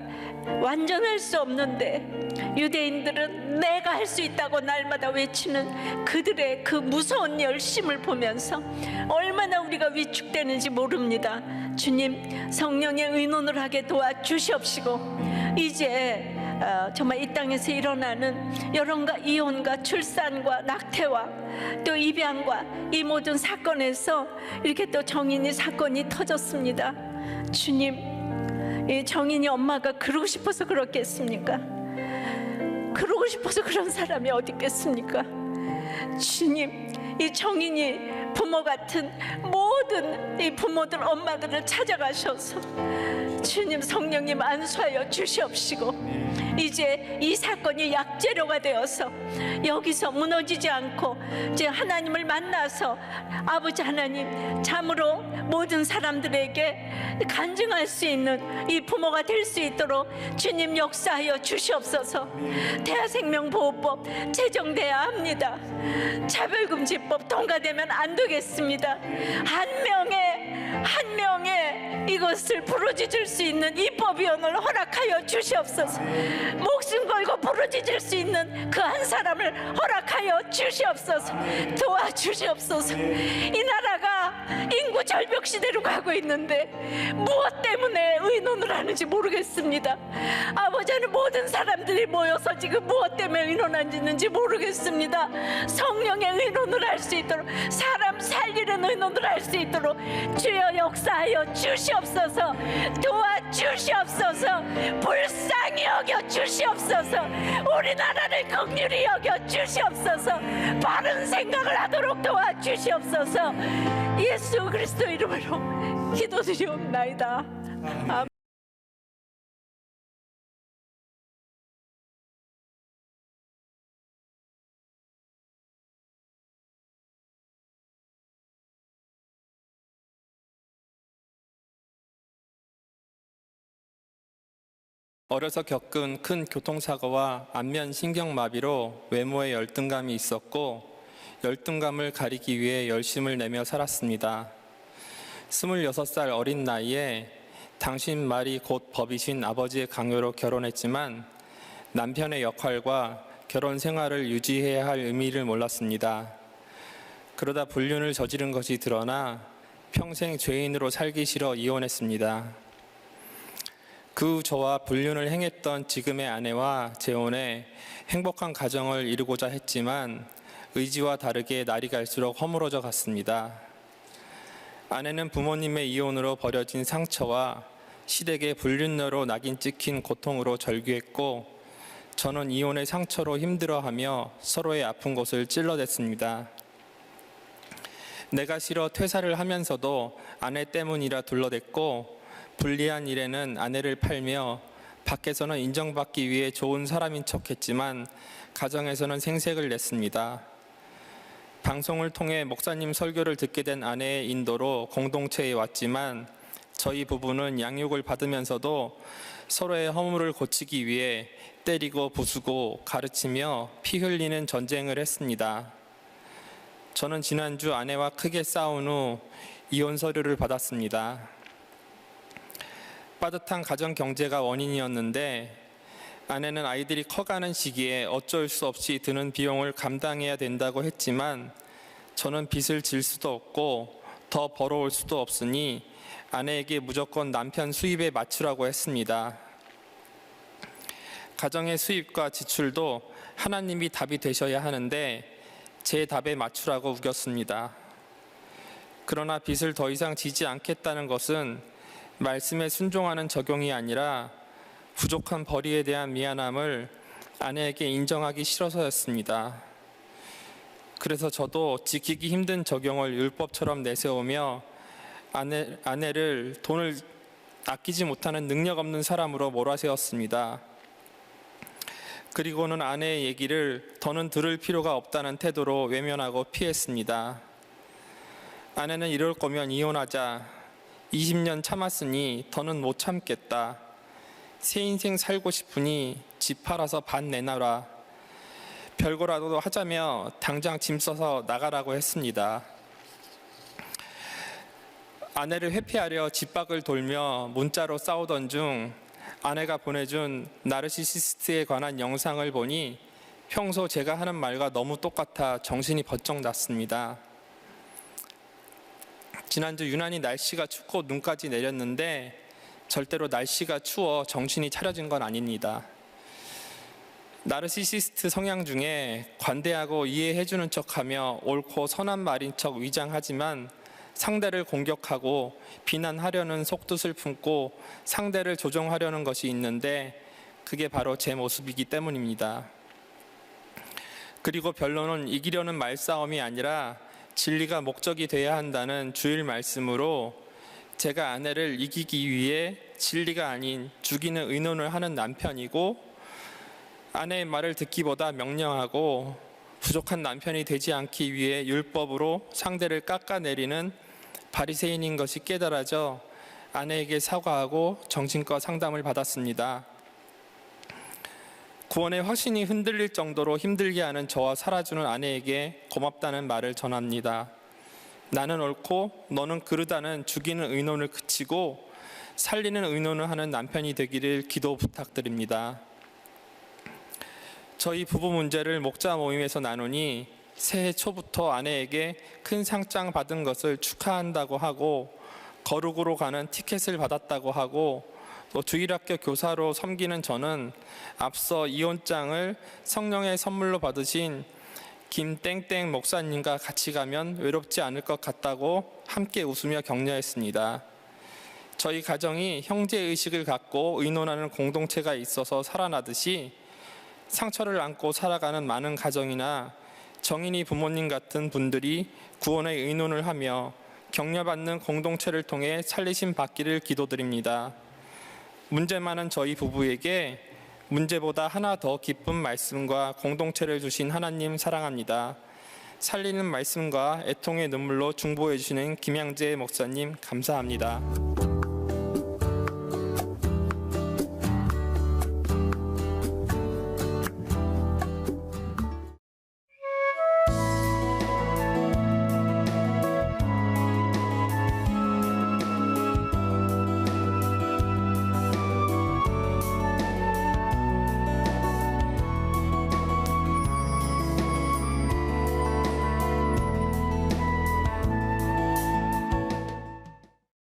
완전할 수 없는데 유대인들은 내가 할 수 있다고 날마다 외치는 그들의 그 무서운 열심을 보면서 얼마나 우리가 위축되는지 모릅니다. 주님, 성령의 의논을 하게 도와주시옵시고, 이제 정말 이 땅에서 일어나는 여론과 이혼과 출산과 낙태와 또 입양과 이 모든 사건에서 이렇게 또 정인이 사건이 터졌습니다. 주님, 이 정인이 엄마가 그러고 싶어서 그렇겠습니까? 그러고 싶어서 그런 사람이 어디 있겠습니까? 주님, 이 정인이 부모 같은 모든 이 부모들, 엄마들을 찾아가셔서 주님 성령님 안수하여 주시옵시고, 이제 이 사건이 약재료가 되어서 여기서 무너지지 않고 이제 하나님을 만나서 아버지 하나님 참으로 모든 사람들에게 간증할 수 있는 이 부모가 될 수 있도록 주님 역사하여 주시옵소서. 대하생명보호법 제정돼야 합니다. 차별금지법 통과되면 안 되겠습니다. 한 명의 이것을 부르짖을 수 있는 입법위원을 허락하여 주시옵소서. 목숨 걸고 부르짖을 수 있는 그 한 사람을 허락하여 주시옵소서. 도와주시옵소서. 이 나라가 인구 절벽 시대로 가고 있는데 무엇 때문에 의논을 하는지 모르겠습니다. 아버지 하나님, 모든 사람들이 모여서 지금 무엇 때문에 의논하는지 모르겠습니다. 성령의 의논을 할 수 있도록, 사람 살리는 의논을 할 수 있도록 주여 역사하여 주시옵소서. 도와주시옵소서. 불쌍히 여겨 주시옵소서. 우리나라를 긍휼히 여겨 주시옵소서. 바른 생각을 하도록 도와주시옵소서. 예수 그리스도 이름으로 기도드리옵나이다. 아멘. 어려서 겪은 큰 교통사고와 안면 신경마비로 외모에 열등감이 있었고, 열등감을 가리기 위해 열심을 내며 살았습니다. 26살 어린 나이에 당신 말이 곧 법이신 아버지의 강요로 결혼했지만 남편의 역할과 결혼 생활을 유지해야 할 의미를 몰랐습니다. 그러다 불륜을 저지른 것이 드러나 평생 죄인으로 살기 싫어 이혼했습니다. 그 후 저와 불륜을 행했던 지금의 아내와 재혼해 행복한 가정을 이루고자 했지만 의지와 다르게 날이 갈수록 허물어져 갔습니다. 아내는 부모님의 이혼으로 버려진 상처와 시댁의 불륜녀로 낙인 찍힌 고통으로 절규했고, 저는 이혼의 상처로 힘들어하며 서로의 아픈 곳을 찔러댔습니다. 내가 싫어 퇴사를 하면서도 아내 때문이라 둘러댔고, 불리한 일에는 아내를 팔며 밖에서는 인정받기 위해 좋은 사람인 척했지만 가정에서는 생색을 냈습니다. 방송을 통해 목사님 설교를 듣게 된 아내의 인도로 공동체에 왔지만 저희 부부는 양육을 받으면서도 서로의 허물을 고치기 위해 때리고 부수고 가르치며 피 흘리는 전쟁을 했습니다. 저는 지난주 아내와 크게 싸운 후 이혼 서류를 받았습니다. 빠듯한 가정 경제가 원인이었는데 아내는 아이들이 커가는 시기에 어쩔 수 없이 드는 비용을 감당해야 된다고 했지만 저는 빚을 질 수도 없고 더 벌어올 수도 없으니 아내에게 무조건 남편 수입에 맞추라고 했습니다. 가정의 수입과 지출도 하나님이 답이 되셔야 하는데 제 답에 맞추라고 우겼습니다. 그러나 빚을 더 이상 지지 않겠다는 것은 말씀에 순종하는 적용이 아니라 부족한 벌이에 대한 미안함을 아내에게 인정하기 싫어서였습니다. 그래서 저도 지키기 힘든 적용을 율법처럼 내세우며 아내를 돈을 아끼지 못하는 능력 없는 사람으로 몰아세웠습니다. 그리고는 아내의 얘기를 더는 들을 필요가 없다는 태도로 외면하고 피했습니다. 아내는 이럴 거면 이혼하자. 20년 참았으니 더는 못 참겠다. 새 인생 살고 싶으니 집 팔아서 반 내놔라. 별거라도 하자며 당장 짐 싸서 나가라고 했습니다. 아내를 회피하려 집 밖을 돌며 문자로 싸우던 중 아내가 보내준 나르시시스트에 관한 영상을 보니 평소 제가 하는 말과 너무 똑같아 정신이 번쩍 났습니다. 지난주 유난히 날씨가 춥고 눈까지 내렸는데 절대로 날씨가 추워 정신이 차려진 건 아닙니다. 나르시시스트 성향 중에 관대하고 이해해주는 척하며 옳고 선한 말인 척 위장하지만 상대를 공격하고 비난하려는 속뜻을 품고 상대를 조종하려는 것이 있는데 그게 바로 제 모습이기 때문입니다. 그리고 변론은 이기려는 말싸움이 아니라 진리가 목적이 돼야 한다는 주일 말씀으로 제가 아내를 이기기 위해 진리가 아닌 죽이는 의논을 하는 남편이고 아내의 말을 듣기보다 명령하고 부족한 남편이 되지 않기 위해 율법으로 상대를 깎아내리는 바리새인인 것이 깨달아져 아내에게 사과하고 정신과 상담을 받았습니다. 구원의 확신이 흔들릴 정도로 힘들게 하는 저와 살아주는 아내에게 고맙다는 말을 전합니다. 나는 옳고 너는 그르다는 죽이는 의논을 그치고 살리는 의논을 하는 남편이 되기를 기도 부탁드립니다. 저희 부부 문제를 목자 모임에서 나누니 새해 초부터 아내에게 큰 상장 받은 것을 축하한다고 하고 거룩으로 가는 티켓을 받았다고 하고 또 주일학교 교사로 섬기는 저는 앞서 이혼장을 성령의 선물로 받으신 김땡땡 목사님과 같이 가면 외롭지 않을 것 같다고 함께 웃으며 격려했습니다. 저희 가정이 형제의식을 갖고 의논하는 공동체가 있어서 살아나듯이 상처를 안고 살아가는 많은 가정이나 정인이 부모님 같은 분들이 구원의 의논을 하며 격려받는 공동체를 통해 살리심 받기를 기도드립니다. 문제 많은 저희 부부에게 문제보다 하나 더 기쁜 말씀과 공동체를 주신 하나님 사랑합니다. 살리는 말씀과 애통의 눈물로 중보해 주시는 김양재 목사님 감사합니다.